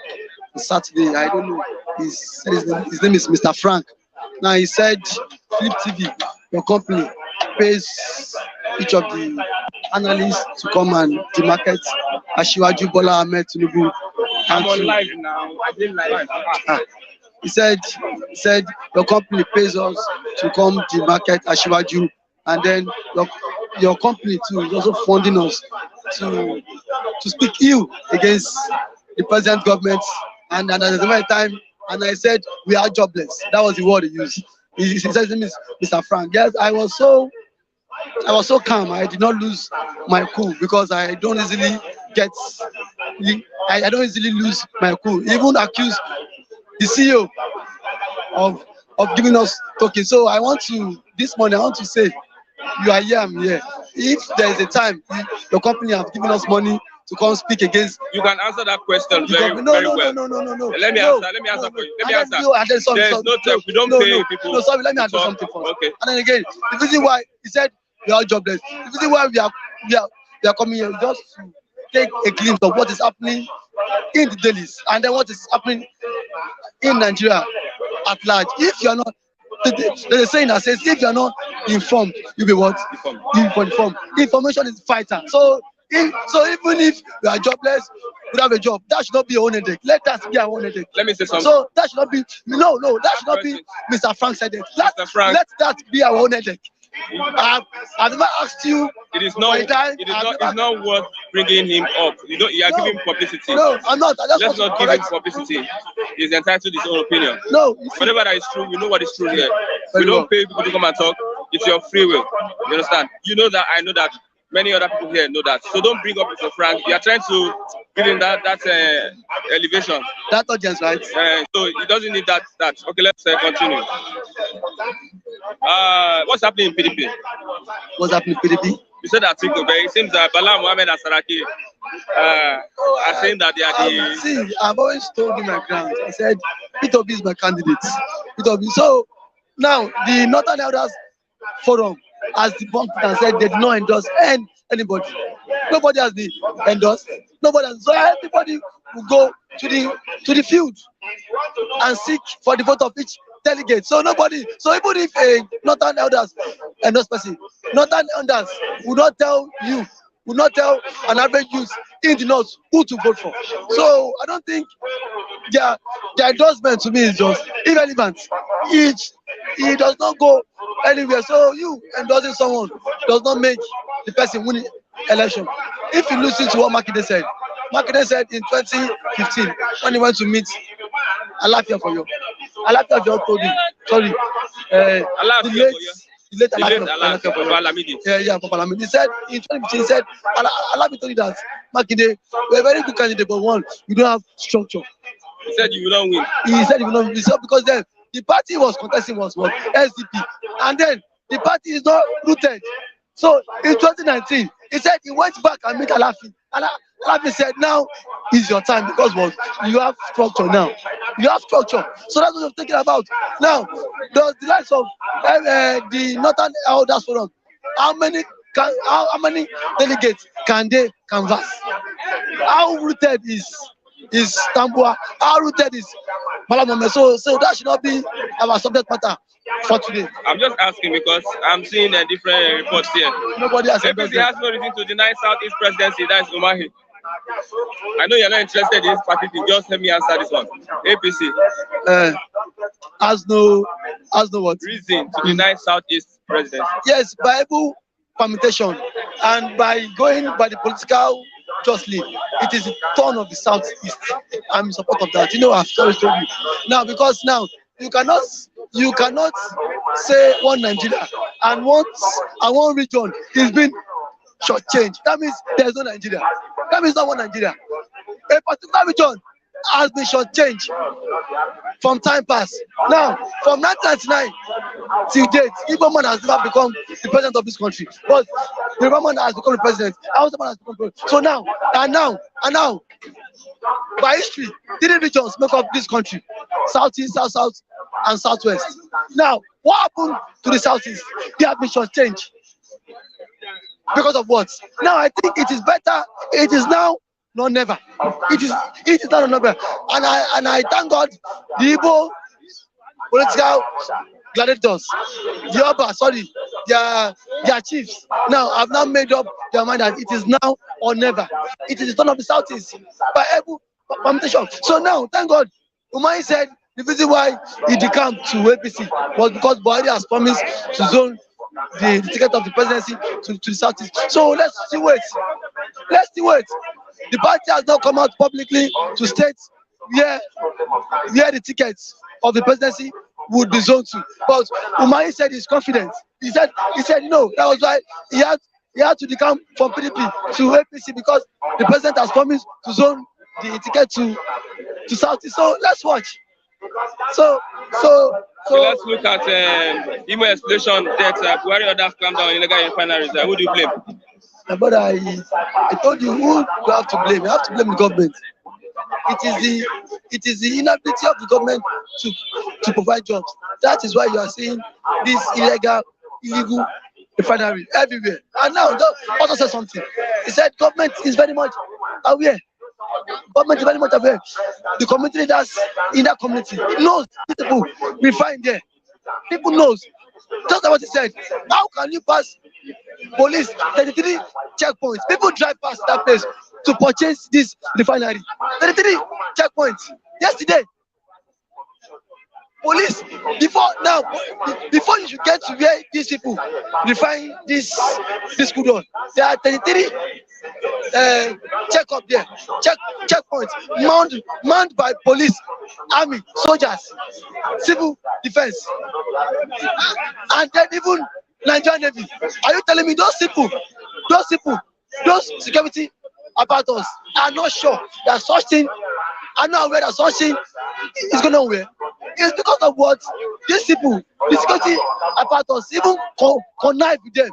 I don't know. His name is Mr. Frank. Now, he said, Flip TV, your company, pays each of the analysts to come and demarket Asiwaju Bola Ahmed Tinubu. I'm on live now. I didn't live. He said your company pays us to come demarket Asiwaju, and then your company too is also funding us to speak ill against the present government. And at the same time, and I said we are jobless. That was the word he used. He said to me, Mr. Frank. Yes, I was so calm. I did not lose my cool because I don't easily lose my cool. Even accused the CEO of giving us token. So this morning I want to say, you are here, I'm here. if there is a time your company have given us money to come speak against. You can answer that question very well. No. Let me answer for you. Let me answer. There is no time. We don't pay people. No, sorry, let me answer something first. Okay. And then again, the reason why he said we are jobless, the reason why we are coming here just to take a glimpse of what is happening in the dailies and then what is happening in Nigeria at large. If you are not, there's a saying that says if you are not informed, you'll be what? Informed. Information is vital. So even if you are jobless, you have a job, that should not be your own headache. Let that be our own headache. Let me say something. So that should not be that should not be Mr. Frank said it. Let that be our own headache. I've never asked you. It's not worth bringing him up. You are giving publicity. No, I'm not. Let's not give him publicity. He's entitled to his own opinion. No. Whatever that is true, we know what is true here. We don't pay people to come and talk. It's your free will. You understand? You know that. I know that. Many other people here know that. So don't bring up Mr. Frank. You are trying to give him that elevation. That audience, right? So he doesn't need that. Okay, let's continue. What's happening in PDP? What's happening in PDP? You said that it seems that Bala Mohammed and Saraki are saying that they are the... See, I've always told you my ground. I said, P2B is my candidate. P2B. So now, the Northern Elders Forum has debunked and said they did not endorse anybody. Nobody has been endorsed. Nobody has. So everybody will go to the field and seek for the vote of each delegate. So nobody. So even if a Northern Elders endorse person, Northern Elders will not tell you, will not tell an average youth in the north who to vote for. So I don't think their endorsement to me is just irrelevant. It does not go anywhere. So you endorsing someone does not make the person win election. If you listen to what Makinde said in 2015 when he went to meet Alafia for you. Alafia told him, sorry, the late Alafia. Yeah, Papalamidi. He said in 2015, he said, Alafia told you that Makinde, you're a very good candidate, but one, you don't have structure. He said you will not win. He said you will not win. So because then the party was contesting was what? SDP. And then the party is not rooted. So in 2019, he said he went back and met Alafi. Alafi said, now is your time because what? You have structure now. You have structure. So that's what I'm thinking about. Now, does the likes of the Northern Elders Forum, how many delegates can they canvass? How rooted is Tambua? How rooted is Malamame? So that should not be our subject matter for today. I'm just asking because I'm seeing different reports here. Nobody has APC has no reason to deny Southeast presidency. That is Umahi. I know you're not interested in this party thing. Just let me answer this one. APC has no what? Reason to deny Southeast presidency. Yes, Bible permutation and by going by the political justly, it is the turn of the Southeast. I'm in support of that. You know, I've always told you. Now, because now you cannot say one Nigeria and one region is being shortchanged. That means there's no Nigeria. That means not one Nigeria. A particular region has been shortchanged from time past. Now, from 1999 till date, Igbo man has never become the president of this country. But the Igbo man has become the president. Hausa man has become the president. So now, by history, 3 regions make up this country: Southeast, South, and Southwest. Now, what happened to the Southeast? They have been shortchanged. Because of what? Now I think it is better. It is now, not never. It is now, not never. And I thank God, the Igbo political gladiators, their chiefs, now have now made up their mind that it is now or never. It is the turn of the Southeast by every permutation. So now, thank God, Umai said the reason why he decamped to APC was because Buhari has promised to zone the ticket of the presidency to the Southeast. So let's still wait. The party has not come out publicly to state where the tickets of the presidency would be zoned to. But Umari said he's confident. He said no. That was why he had to decamp from PDP to APC because the president has promised to zone the ticket to Southeast. So let's watch. So let's look at email explosion deaths. Buhari orders clamp down on illegal refineries. Who do you blame? but I told you who you have to blame. You have to blame the government. It is the inability of the government to provide jobs. That is why you are seeing this illegal refinery everywhere. And now, also said something. He said government is very much aware. Government is very much aware. The community leaders in that community knows people refine there. People knows. Just like what he said. How can you pass police 33 checkpoints? People drive past that place to purchase this refinery. 33 checkpoints. Yesterday, police before you should get to where these people refine this crude oil, there are 33 checkpoints manned by police, army, soldiers, civil defense, and then even Nigerian Navy. Are you telling me those security apparatus are not sure that such thing, are not aware that such thing is going on where? It's because of what these people, the security apparatus, even connive with them.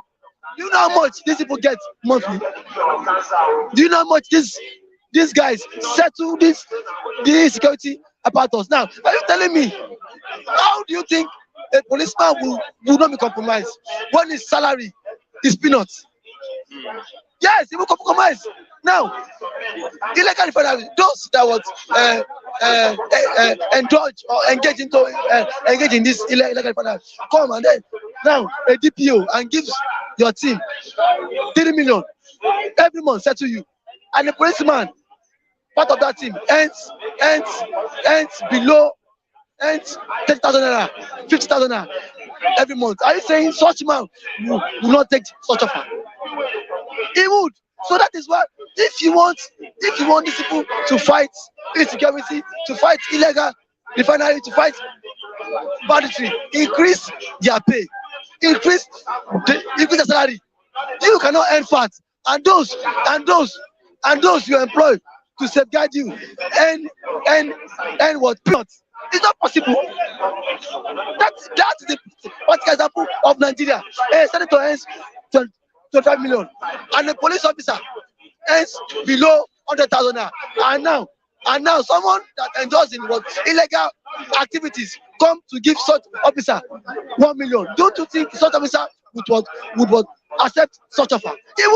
Do you know how much these people get monthly? Do you know how much these guys settle these security apparatus? Now, are you telling me, how do you think a policeman will not be compromised when his salary is peanuts? Yes, he will compromise. Now, illegal refinery, those that would indulge or engage in this illegal refinery, come and then now a DPO and gives your team 3 million every month, settle you, and the policeman, part of that team, earns below 30,000 naira, 50,000 naira every month. Are you saying such man will not take such offer? He would. So that is why, if you want these people to fight insecurity, to fight illegal refinery, to fight banditry, increase their pay, increase their salary. You cannot earn fat, and those you employ to safeguard you and what? It's not possible. That is the practical example of Nigeria. A senator earns 25 million, and a police officer earns below 100,000 naira. And now someone that endorses in what illegal activities come to give such officer 1 million. Don't you think such officer would accept such offer? He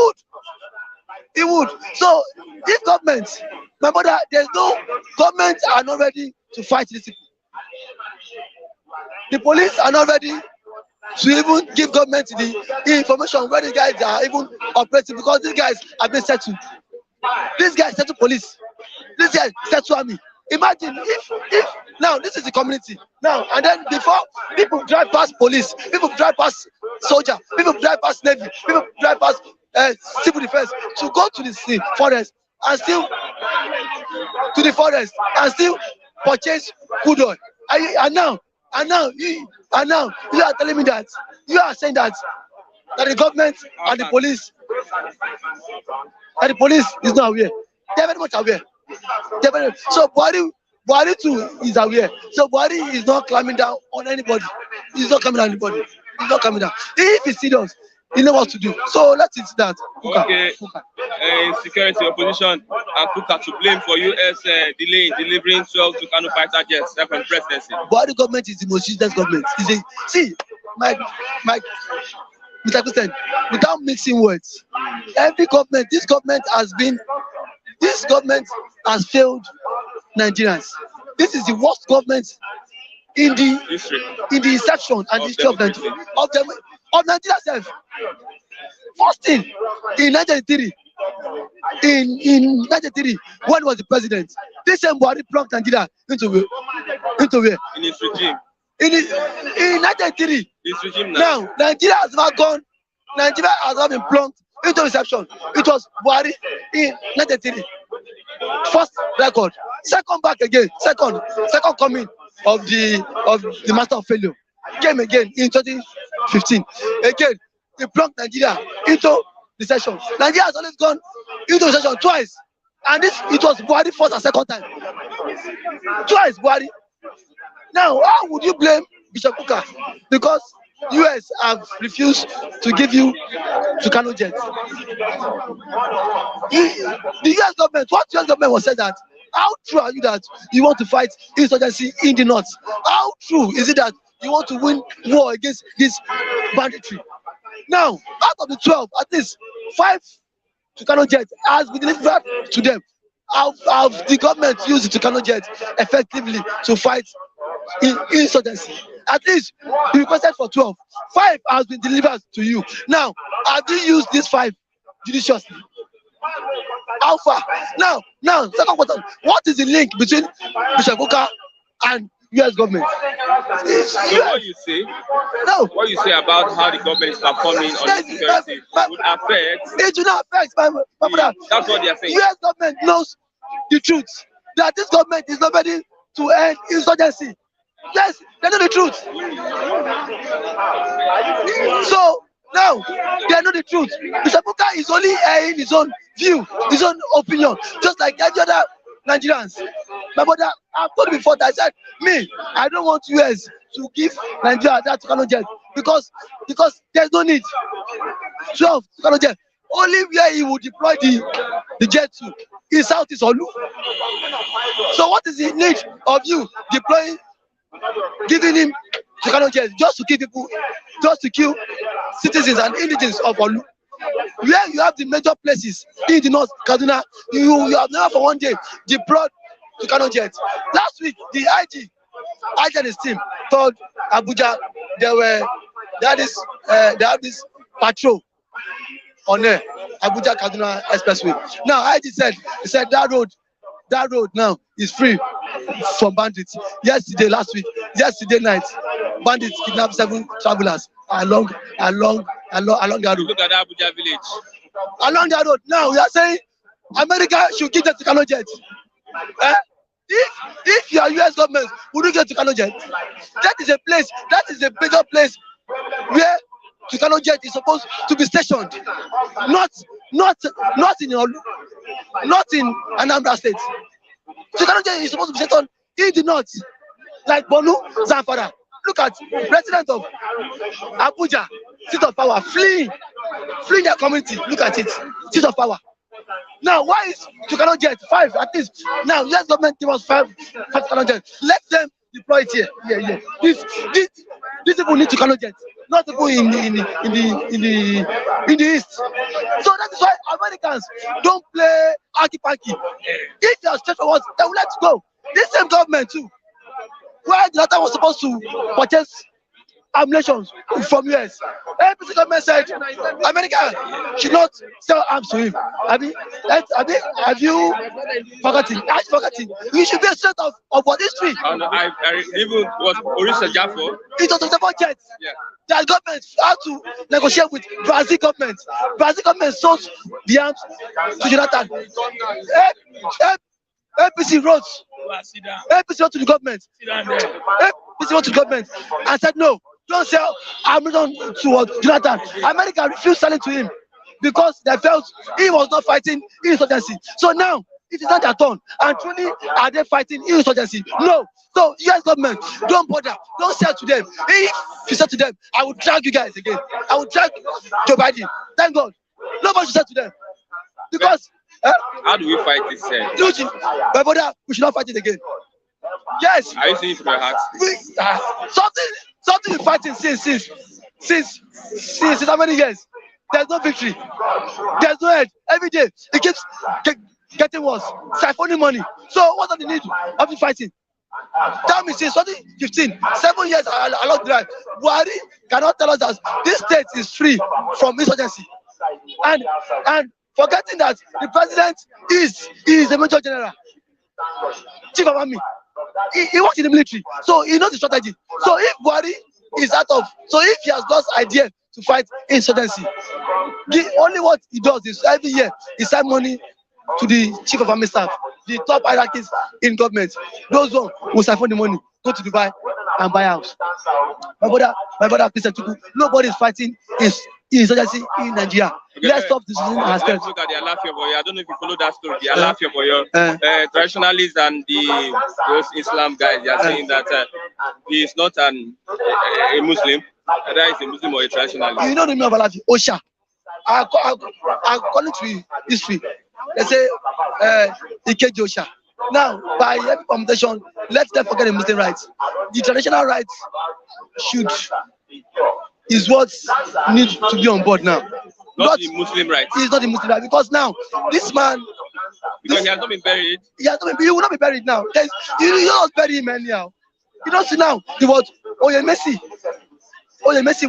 would. So if government, my brother, there's no government are not ready to fight this people. The police are not ready to even give government the information where the guys are even operating, because these guys have been settled. These guys settle police. These guys settle army. Imagine if now this is the community now, and then before people drive past police, people drive past soldier, people drive past navy, people drive past civil defense to go to the forest and still purchase crude oil. And now you are telling me that you are saying that the government and the police is not aware. They are very much aware. So Buhari too is aware. So Buhari is not climbing down on anybody. He's not coming down on anybody. He's not coming down. If he's serious, he knows what to do. So let's see that. Okay. Insecurity, opposition, and Kukah to blame for US delay in delivering 12 Tucano fighter jets from presidency. Buhari government is the most useless government. See, Mr. Christian, without mixing words, this government has failed Nigerians. This is the worst government in the inception and history of Nigeria. Of Nigeria itself. First thing, in 1993, when was the president? This same Buhari plunked Nigeria into where? In his regime. In 1993. His regime now. Now, Nigeria has not been plunked into reception. It was Buhari in 1993. First record. Second back again. Second coming of the master of failure came again in 2015. Again, he plunked Nigeria into recession. Nigeria has always gone into recession twice, and it was Buhari first and second time. Twice Buhari. Now, how would you blame Bishop Kukah? Because US have refused to give you Tucano jet. The US government, what US government was said that, how true are you that you want to fight insurgency in the north? How true is it that you want to win war against this banditry? Now, out of the 12, at least 5 Tucano jet has been delivered to them. Have the government used the Tucano jet effectively to fight insurgency? At least you requested for 12. 5 has been delivered to you. Now, have you used these 5 judiciously? How far? Now, second question. What is the link between Bishop Kukah and US government? So what you say? No. What you say about how the government is performing on insecurity would affect? It will not affect my brother. That's what they are saying. US government knows the truth that this government is not ready to end insurgency. Yes, they know the truth. So now they know the truth. Mr. Kukah is only airing his own view, his own opinion, just like every other Nigerians. My brother, I've told you before that I said, me, I don't want US to give Nigeria that Tucano jet because there's no need. 12 Tucano jet. Only where he will deploy the jet to is Southeast Olu. So what is the need of you deploying, giving him Tucano jet just to kill people, just to kill citizens and indigents of Olu? Where you have the major places in the north, Kaduna, you have never for one day deployed Tucano jet. Last week, the IG and his team told Abuja they have this patrol on there, Abuja Kaduna Expressway. Now IG said that road now is free from bandits. Yesterday night, bandits kidnapped 7 travelers along that road. Look at that Abuja village. Along that road. Now we are saying America should give the Tucano jet. If your US government would get Tucano jet, that is a major place where Tucano jet is supposed to be stationed, not in Anambra State. Tucano jet is supposed to be stationed in the north, like Bonu, Zamfara. Look at president of Abuja, seat of power, fleeing their community. Look at it, seat of power. Now, why is Tucano jet 5 at least? Now, US government give us 5 Tucano jet. Let them deploy it here. Yeah. These people need Tucano jet, not people in the east. So that is why Americans don't play arky-panky. If they are straightforward, they will let go. This same government too, where the latter was supposed to purchase ammunition from US. APC government said America should not sell arms to him. Have you forgotten? I've forgotten. You should be a set of what history. I even was Orisa Jaffo. It was a budget. Yeah. The government had to negotiate with Brazil government. Brazil government sold the arms to Jonathan. APC wrote to the government. APC wrote to the government and said no. Don't sell ammunition to Jonathan. America refused selling to him because they felt he was not fighting insurgency. So now it is not their turn. And truly, are they fighting insurgency? No. So US government, don't bother. Don't sell to them. If you sell to them, I will drag you guys again. I will drag Joe Biden. Thank God. Nobody should sell to them. Because how do we fight this? My brother, we should not fight it again. Yes. Are you saying it from your heart? Something we're fighting since how many years? There's no victory. There's no edge. Every day it keeps getting worse. Siphoning money. So what are the need of the fighting? Tell me since 2015, 7 years along the line, Buhari cannot tell us that this state is free from insurgency. And forgetting that the president is the major general, chief of army. He works in the military, so he knows the strategy. So if Buhari is if he has lost idea to fight insurgency, only what he does is every year he send money to the chief of army staff, the top hierarchies in government. Those ones will siphon the money, go to Dubai and buy house. My brother, nobody is fighting insurgency in Nigeria. Okay, Let's stop this ourselves. Let's look at the Alafia boy. I don't know if you follow that story. The Alafia boy, traditionalists and those Islam guys, they are saying that he is not a Muslim. Whether he's a Muslim or a traditionalist. You know the meaning of Alafi? Osha. According to history, they say Ikeji Osha. Now, by every permutation, let's not forget the Muslim rights. The traditional rights is what needs to be on board now. Not the Muslim rights. It's not the Muslim right, because now this man, because he has not been buried. He will not be buried now. You don't bury him anyhow. You don't see now the what Oyemesi,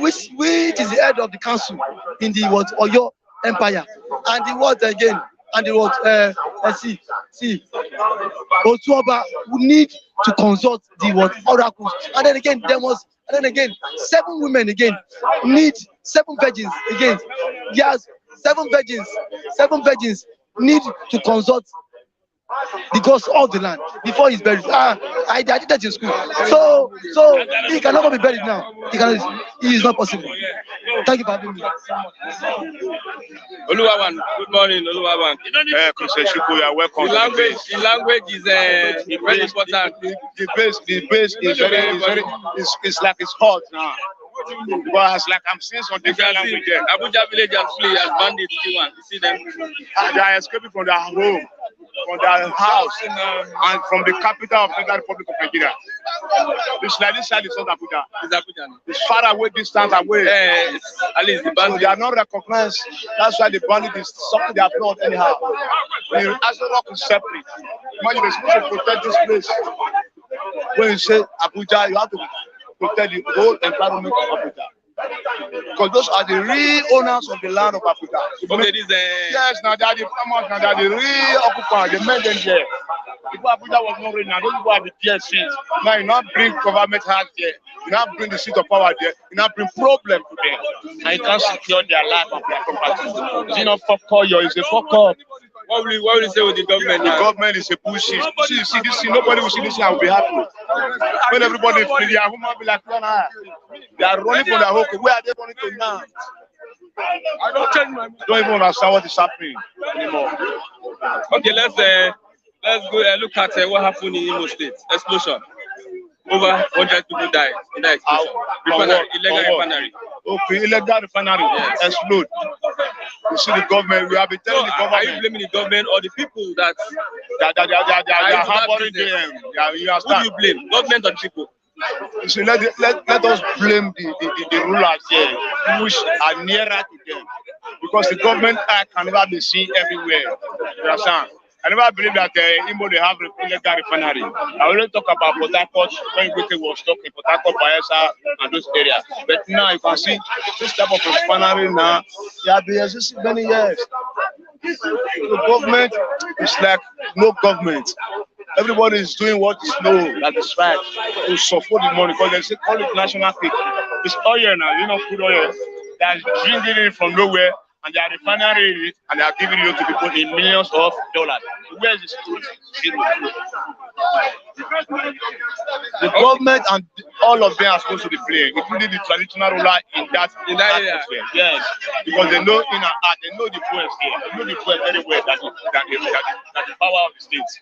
which is the head of the council in the what Oyo Empire, and the what again, and the what see Otuoba would need to consult the what oracles, and then again there was. And then again, 7 women again need 7 virgins again. Yes, 7 virgins need to consult the gods of the land before he's buried. I did that in school. So he cannot be buried now. It is not possible. Thank you for having me. Oluwawan, good morning, Oluwawan. You are welcome. The language is very important. The base is very, it's like it's hot now. But it's like I'm seeing some different language there. Abuja village has flee as bandits. You see them? They are escaping from their home, from their house, and from the capital of the Federal Republic of Nigeria. It's like this side is not Abuja. It's Abuja. It's far away, distance away. At least the bandits. So they are not recognized. That's why the bandit is sucking their blood anyhow. The Azorok is separate. Imagine they're supposed to protect this place. When you say Abuja, you have to protect the whole environment of Abuja. Because those are the real owners of the land of Abuja. Okay, yes, now they are the farmers, now they are the real occupiers, the men there. Before Abuja was not ready, now those people have the dear seats. Now you not bring government hands there, you not bring the seat of power there, you not bring problem to them. And you can't secure their life and their property. It's not fuck all you, it's a fuck up. What will you say with the government? The government is a bullshit. See this thing, nobody will see this thing and will be happy. When everybody is free, they are human be like, they are running from their home. Where are they running to now? I don't even understand what is happening anymore. Okay, let's go look at what happened in Imo State. Explosion. Over 100 people died in that explosion. Illegal refinery. Okay, illegal refinery. Yes. Explode. You see the government, we have been telling the government. Are you blaming the government or the people that are harboring them? You understand? Who do you blame? Government or the people? You see, let us blame the rulers here, which are nearer to them. Because the government can never be seen everywhere. You understand? I never believe that Imo they have illegal refinery. I already talk about Port Harcourt when we was talking Port Harcourt, Bayelsa, and those areas. But now you can see this type of refinery now. They have been existing many years. The government is like no government. Everybody is doing what is low, that is right, to support the money because they say call it national cake. It's oil now, you know, crude oil. They are drinking it from nowhere. And they are refinery it, and they are giving it to people in millions of dollars. Where is the truth? Zero. The government and all of them are supposed to be playing, including the traditional ruler in that area. Yes, because they know in our heart, they know the poets here. They know the poets very well that the power of the state.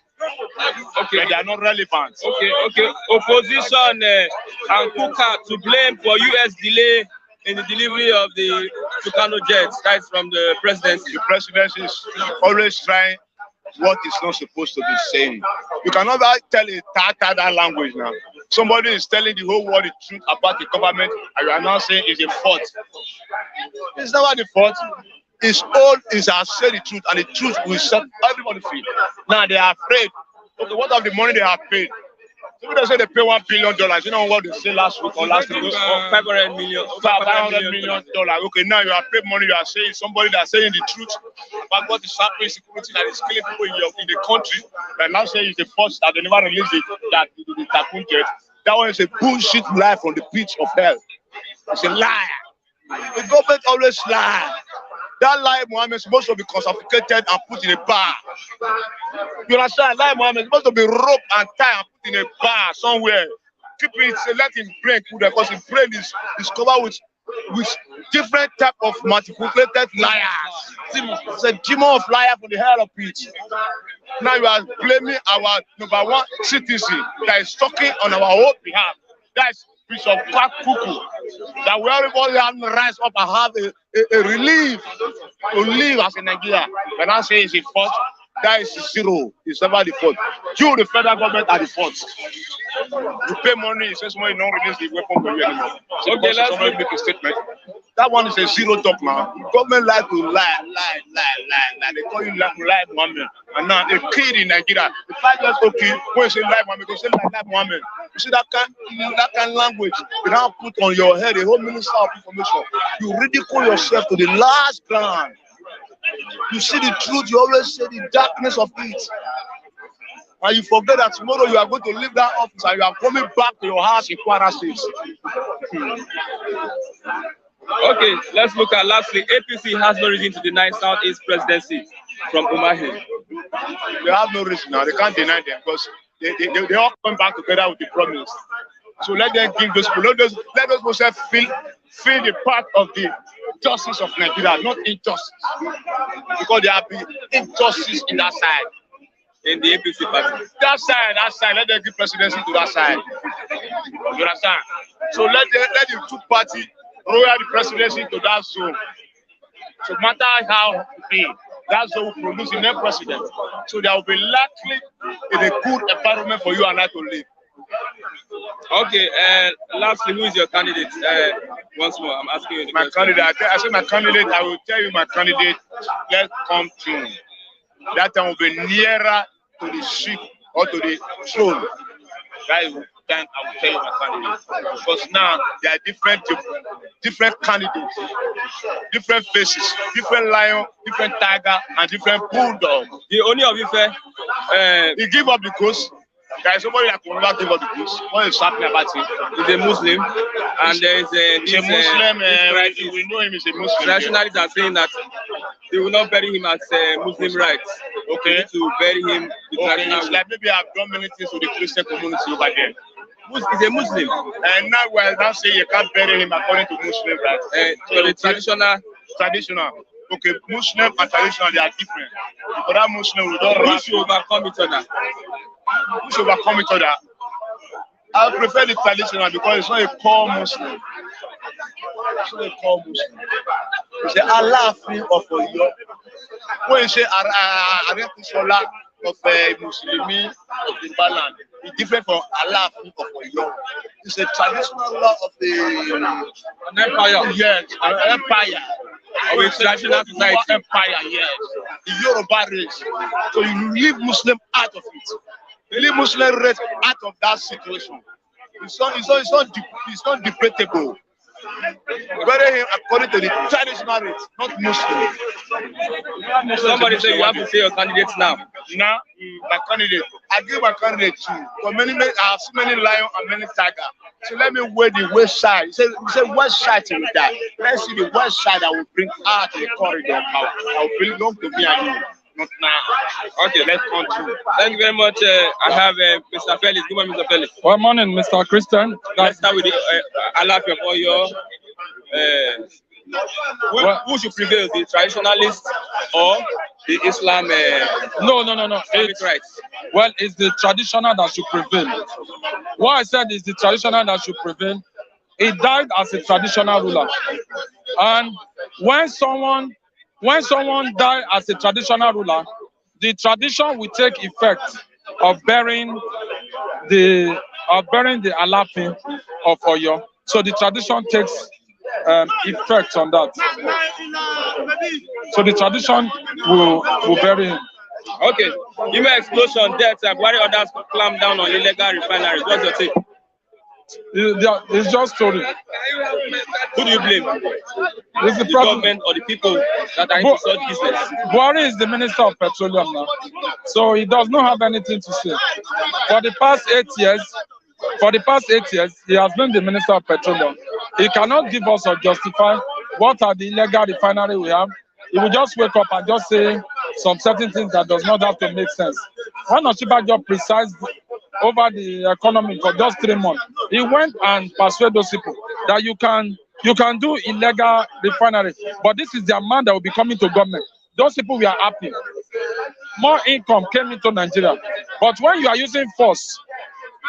Okay, but they are not relevant. Okay. Opposition and Kukah to blame for US delay in the delivery of the Kukah'S jets. That's from the presidency. The presidency is always trying what is not supposed to be saying. You cannot tell a that language now. Somebody is telling the whole world the truth about the government, and you are now saying it's a fault. It's never the fault. It's all is I say the truth, and the truth will set everybody free. Now they are afraid. Okay, what of the money they have paid? People they say they pay $1 billion. You know what they say last week or last week? $500 million. $500 million. Okay, now you are paid money. You are saying somebody that is saying the truth about what is happening, security that is killing people in the country. But now saying it's the first that they never released it, that the Tycoon jet. That one is a bullshit lie from the pits of hell. It's a liar. The government always lie. That lie, Mohammed, is supposed to be confiscated and put in a bar. You understand? Lie, Mohammed, is supposed to be roped and tied and put in a bar somewhere. Keep it, let him brain cool because his brain is covered with with different type of multiplicated liars. It's a demon of liar from the hell of it. Now you are blaming our number one citizen that is talking on our own behalf. That's Bishop Kuku. That we everybody have to rise up and have a relief to live as a Nigeria. When I say it's a fault, that is zero. It's never the fault. You, the federal government, are the fault. You pay money, it says somebody don't release the weapon for you anymore. So okay, let's make a statement. That one is a zero top man. Government like to lie. They call you lie Muhammad. And now a kid in Nigeria, the 5 years old kid, when you say lie Muhammad, they say lie Muhammad. You see that kind of language, you now put on your head a whole minister of information. You ridicule yourself to the last ground. You see the truth, you always say the darkness of it. And you forget that tomorrow you are going to leave that office and you are coming back to your house in Kwara State. Okay, let's look at lastly. APC has no reason to deny Southeast presidency from Umahi. They have no reason now. They can't deny them because they all come back together with the promise. So let them give those people. Let those people feel the part of the justice of Nigeria, not injustice. Because there have been injustice in that side. In the APC party. That side, let them give presidency to that side. You understand? So let the two parties roll the presidency to that zone. So no matter how it be, that zone will produce the next president. So there will be likely in a good environment for you and I to live. Okay, lastly, who is your candidate? Once more, I'm asking you. My candidate, I say my candidate, I will tell you my candidate, let's come to. That time will be nearer to the sheep or to the throne. That is the time I will tell you my candidate. Because now there are different candidates, different faces, different lion, different tiger, and different bulldog. The only of you fair, he give up the ghost. There is somebody that will never give up the ghost. What is happening about him? He's a Muslim, and there is a Muslim. We know him as a Muslim. Traditionalists are saying that they will not bury him as Muslim rights. Okay, to bury him. It's like maybe I've done many things to the Christian community over there. He's a Muslim, and now we're now saying you can't bury him according to Muslim rights. So the traditional. Okay, Muslim and traditional, they are different. For that Muslim, we don't who should overcome each other. Who should overcome each other? I prefer the traditional because it's not a core Muslim. It's not a core Muslim. You say Allah free of Oyo. When you say Arẹ́kùsọ́lá of Muslimi of the Balan, it's different from Allah free of Oyo. It's a traditional law of the empire. Yes, an empire. Of a traditional society. Empire, yes. The Yoruba race. So you leave Muslim out of it. You leave Muslim race out of that situation. It's not debatable. Bury him according to the traditional race, not Muslim. Somebody say you have to say your candidates now. Now, my candidate. I give my candidate two. For many, I have seen many lions and many tigers. So let me weigh the west side. You say west side to that. Let's see the west side that will bring out the corridor power. I will belong to me and you. Not now. Okay, let's continue. Thank you very much. I have Mr. Felix. Good morning, Mr. Felix. Good morning, Mr. Christian. Let's start with the Alafi of Oyo. Who should prevail, the traditionalists or the Islam? No. It's rights. Well, it's the traditional that should prevail. What I said is the traditional that should prevail. He died as a traditional ruler, and when someone dies as a traditional ruler, the tradition will take effect of burying the Alaafin of Oyo. So the tradition takes effect on that. So the tradition will bury him. Okay. Human explosion, death, and why others clamp down on illegal refineries. What's your take? It's just story. Who do you blame? It's the government or the people that are into such business? Buhari is the Minister of Petroleum now, so he does not have anything to say. For the past 8 years, he has been the Minister of Petroleum. He cannot give us or justify what are the illegal refinery we have. He will just wake up and just say some certain things that does not have to make sense. When Oshibajo presided over the economy for just 3 months, he went and persuaded those people that you can You can do illegal refinery, but this is the amount that will be coming to government. Those people, we are happy. More income came into Nigeria. But when you are using force,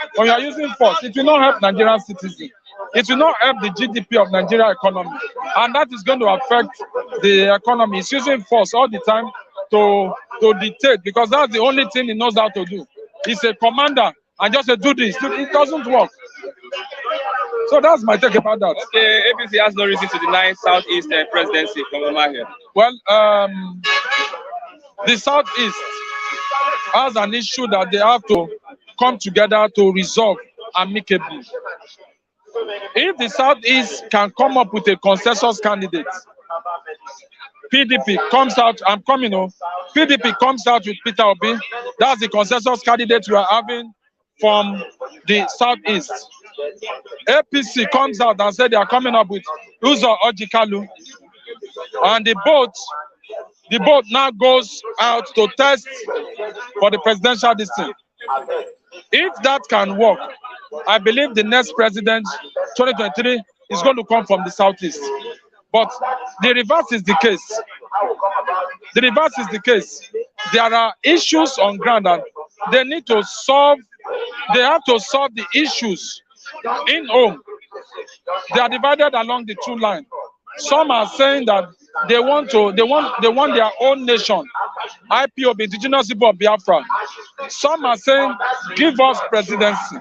it will not help Nigerian citizens. It will not help the GDP of Nigeria economy. And that is going to affect the economy. It's using force all the time to dictate, because that's the only thing he knows how to do. He's a commander and just do this. It doesn't work. So that's my take about that. Okay, APC has no reason to deny Southeast presidency from Omar here. Well, the Southeast has an issue that they have to come together to resolve amicably. If the Southeast can come up with a consensus candidate, PDP comes out, PDP comes out with Peter Obi, that's the consensus candidate we are having from the Southeast. APC comes out and said they are coming up with Uzo Ojikalu, and the vote now goes out to test for the presidential district. If that can work, I believe the next president, 2023, is going to come from the Southeast. But the reverse is the case. The reverse is the case. There are issues on ground and they need to solve. They have to solve the issues in home. They are divided along the two lines. Some are saying that they want their own nation, IPOB, indigenous people of Biafra. Some are saying, give us presidency.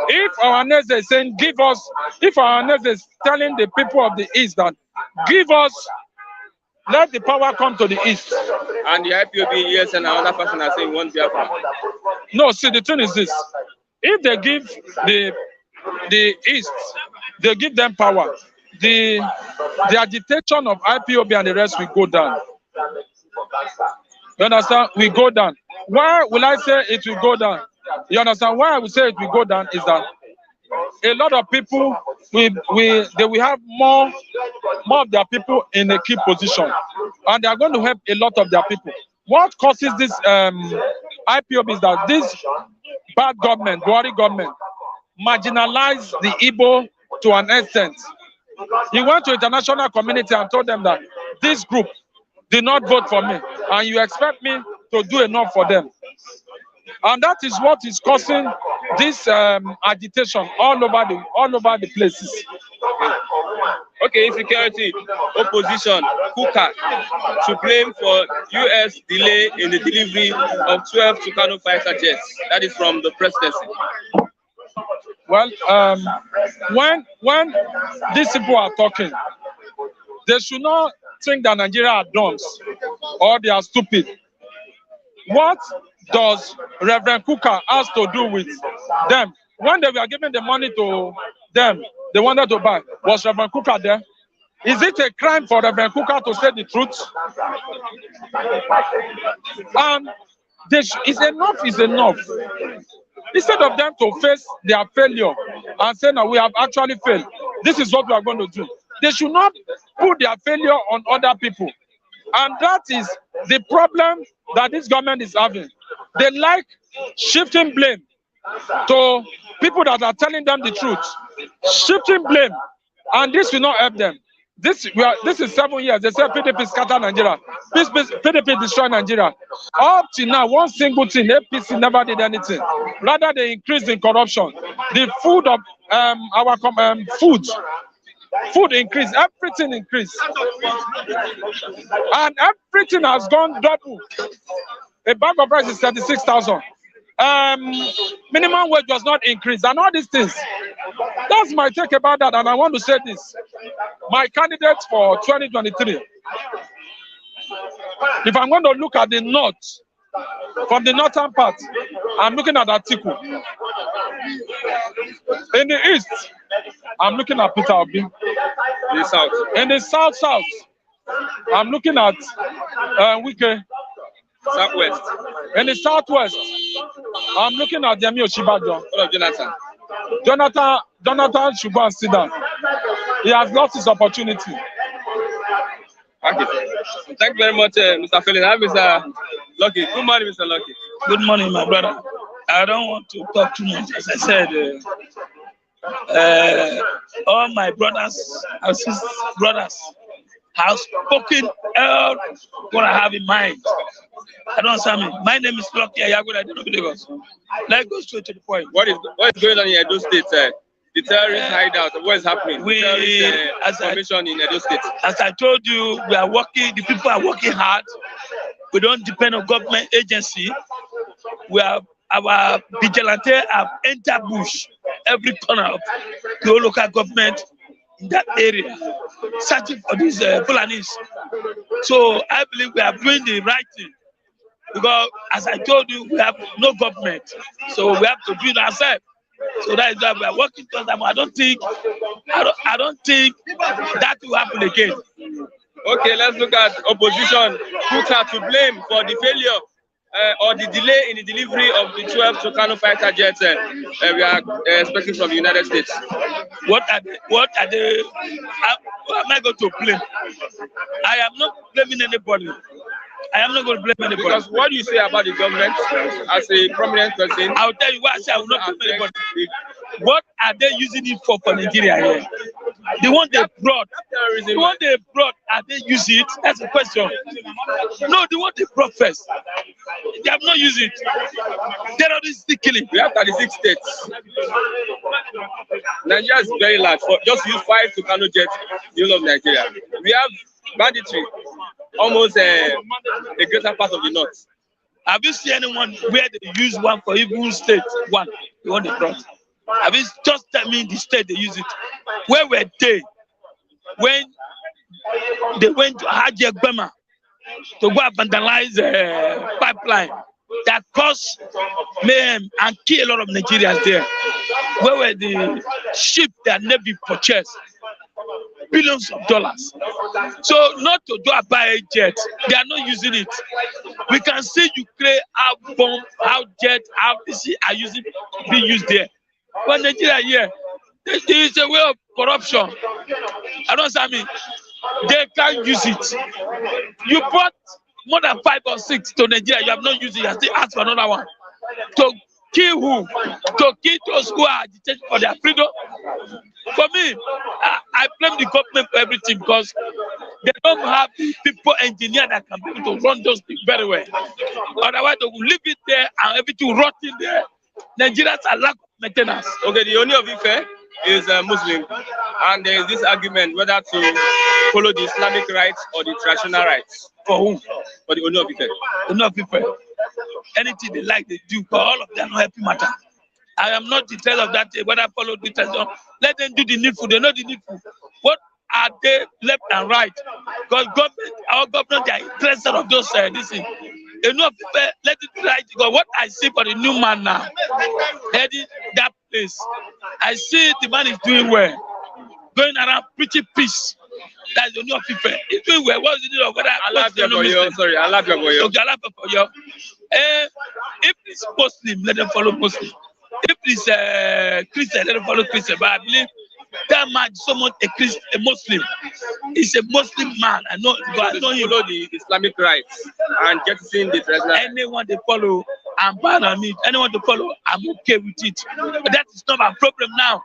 If our nation is saying, give us, if our nation is telling the people of the East that, give us, let the power come to the East. And the IPOB, yes, and another person are saying, one Biafra. No, see, the thing is this. If they give the East, they give them power, the agitation of IPOB and the rest will go down. You understand? We go down. Why will I say it will go down? You understand? Why I will say it will go down is that a lot of people they will have more of their people in a key position, and they are going to help a lot of their people. What causes this IPOB is that this bad government, Buhari government, marginalized the Igbo to an extent. He went to international community and told them that this group did not vote for me, and you expect me to do enough for them. And that is what is causing this agitation all over the places. Okay, insecurity, opposition, Kukah, to blame for U.S. delay in the delivery of 12 Tucano fighter jets. That is from the presidency. Well, when these people are talking, they should not think that Nigeria are dumps or they are stupid. What does Reverend Kukah has to do with them? When they were giving the money to them, they wanted to buy. Was Reverend Kukah there? Is it a crime for Reverend Kukah to say the truth? And enough is enough. Instead of them to face their failure and say, no, we have actually failed, this is what we are going to do. They should not put their failure on other people. And that is the problem that this government is having. They like shifting blame to people that are telling them the truth. Shifting blame. And this will not help them. This is 7 years. They say PDP scatter Nigeria. PDP destroy Nigeria. Up to now, one single thing, APC never did anything. Rather, they increased in corruption. The food of food increased, everything increased. And everything has gone double. A bag of rice is 36,000. Minimum wage was not increased, and all these things. That's my take about that, and I want to say this. My candidate for 2023, if I'm going to look at the north, from the northern part, I'm looking at Atiku. In the east, I'm looking at Peter Obi. In the south. In the south, I'm looking at Wike. Southwest. In the southwest, I'm looking at Yemi Oshibajo. What of Jonathan? Jonathan should go and sit down. He has lost his opportunity. Okay. Thank you very much, Mr. Felix. I'm Mr. Lucky. Good morning, Mr. Lucky. Good morning, my brother. I don't want to talk too much. As I said, all my brothers and sisters, brothers have spoken all what I have in mind. I don't understand me. My name is Lucky Ayago. I don't know Lagos. Let's go straight to the point. What is going on in Edo State? The terrorist hideout. What is happening? Terrorist formation in Edo State. As I told you, we are working. The people are working hard. We don't depend on government agency. We have our vigilante have entered bush every corner of the whole local government in that area, searching for these Fulanis. So I believe we are doing the right thing because, as I told you, we have no government, so we have to do it ourselves. So that is why we are working towards them. I don't think that will happen again. Okay, let's look at opposition. Kukah to blame for the failure or the delay in the delivery of the 12 Tucano fighter jets we are expecting from the United States. What are they? Who am I going to blame? I am not blaming anybody. I am not going to blame anybody. Because what do you say about the government as a prominent person? I'll tell you what I say. I will not blame anybody. What are they using it for Nigeria here? The one they brought, are they using it? That's the question. No, the one they brought first. They have not used it. Terrorists killing. We have 36 states. Nigeria is very large. Just use 5 Tucano jets in the whole of Nigeria. We have banditry, almost a greater part of the north. Have you seen anyone where they use one for even state? One, the one they brought. Have you just tell me the state they use it? Where were they when they went to Hajj Bema to go and vandalize pipeline that caused mayhem and kill a lot of Nigerians there? Where were the ship that Navy purchased? Billions of dollars. So not to do a buy jet, they are not using it. We can see Ukraine, how bomb, how jet, how PC are being used there. But Nigeria here, there is a way of corruption. I don't understand. They can't use it. You brought more than 5 or 6 to Nigeria, you have not used it, you have still asked for another one. To kill who? To kill those who are agitating for their freedom? For me, I blame the government for everything because they don't have people engineer that can be able to run those things very well. Otherwise, they will leave it there and everything will rot in there. Nigerians are lack of maintenance. Okay, the Oni of Ife is a Muslim, and there is this argument whether to follow the Islamic rites or the traditional rites. For whom? For the Oni of Ife. Oni of Ife. Anything they like, they do, but all of them no helping matter. I am not the tell of that, whether follow the tradition. Let them do the needful, they know the needful. What are they left and right? Because our government, they are interested of those this thing. Enough people, let it right. Because what I see for the new man now, heading that place, I see the man is doing well, going around preaching peace. That's the new people. He's doing well. What's the need of whether I love your boy. Sorry, I love your boy. Okay, I love your boy. If it's Muslim, let them follow Muslim. If it's Christian, let them follow Christian. But I believe that man, someone a Muslim, is a Muslim man. I know him. Follow the Islamic rites and jettison the traditional. Anyone they follow, I'm bad on it. Anyone they follow, I'm okay with it. But that is not our problem now.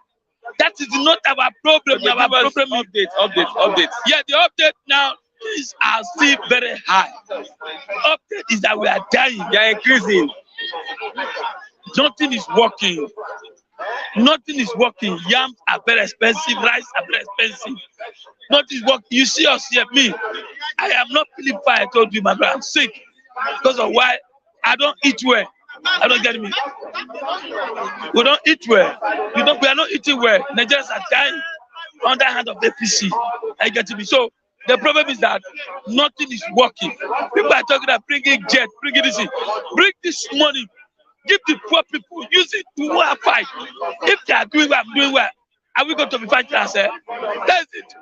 That is not our problem. Okay, our problem update. Yeah, the update now is still very high. Update is that we are dying. They are increasing. Nothing is working. Nothing is working. Yams are very expensive. Rice are very expensive. Nothing is working. You see us here, me. I am not feeling fine. I told you, my brother, I'm sick because of why I don't eat well. I don't get me. We don't eat well. We are not eating well. Nigerians are dying on the hand of the APC. I get me. So the problem is that nothing is working. People are talking about bringing jet, bringing this in. Bring this money. Give the poor people, use it to go and fight. If they are doing well, I'm doing well. Are we going to be fighting ourselves? That's it.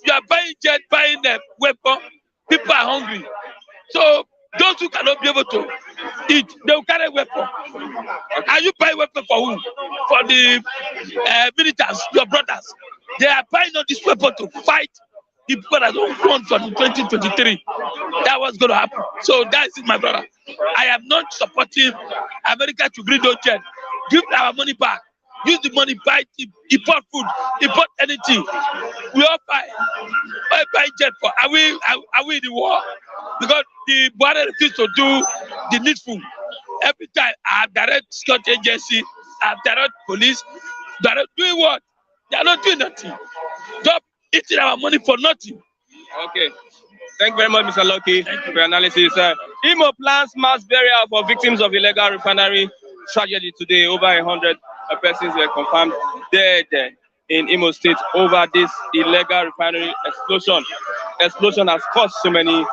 You are buying jet, buying a weapon. People are hungry. So those who cannot be able to eat, they will carry a weapon. Are you buying weapon for who? For the militants, your brothers. They are buying all this weapon to fight the people that don't run from 2023. That was going to happen. So that is my brother. I am not supporting America to bring those jets. Give our money back. use the money, buy import food, import anything. We all buy jet for. Are we in the war? Because the border refuse to do the needful. Every time I have direct security agency, I have direct police, direct doing what? They are not doing nothing. Stop eating our money for nothing. Okay. Thank you very much, Mr. Lucky, for your analysis. Imo plans mass burial for victims of illegal refinery tragedy today. Over 100 persons were confirmed dead in Imo State over this illegal refinery explosion. Explosion has caused so many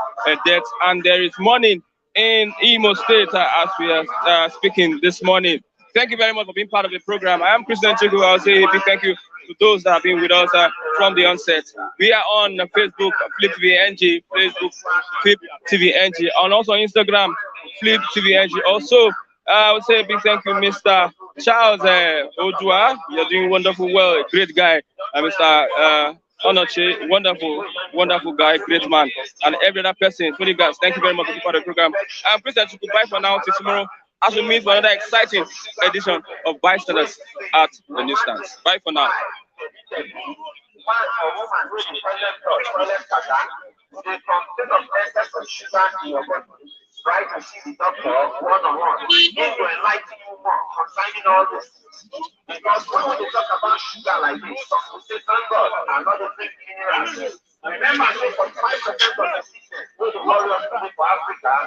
deaths, and there is mourning in Imo State as we are speaking this morning. Thank you very much for being part of the program. I am Christian Chiku. I'll say a big thank you to those that have been with us from the onset. We are on Facebook, Flip TV NG, Facebook, Flip TV NG, and also Instagram, Flip TV NG. Also, I would say a big thank you, Mr. Charles Ojua. You're doing wonderful, well, a great guy. Mr. Onoche, wonderful guy, great man, and every other person. For you guys, thank you very much for being part of the program. I'm Christian Chiku. Bye for now. Till tomorrow, as we meet for another exciting edition of Bystanders at the Newsstands. Bye for now. Right to see the doctor one-on-one. He will enlighten you more concerning all this. Because when we talk about sugar like this, some will say thank God and not the big minerals. Remember, 45% of the sickness will be for Africa.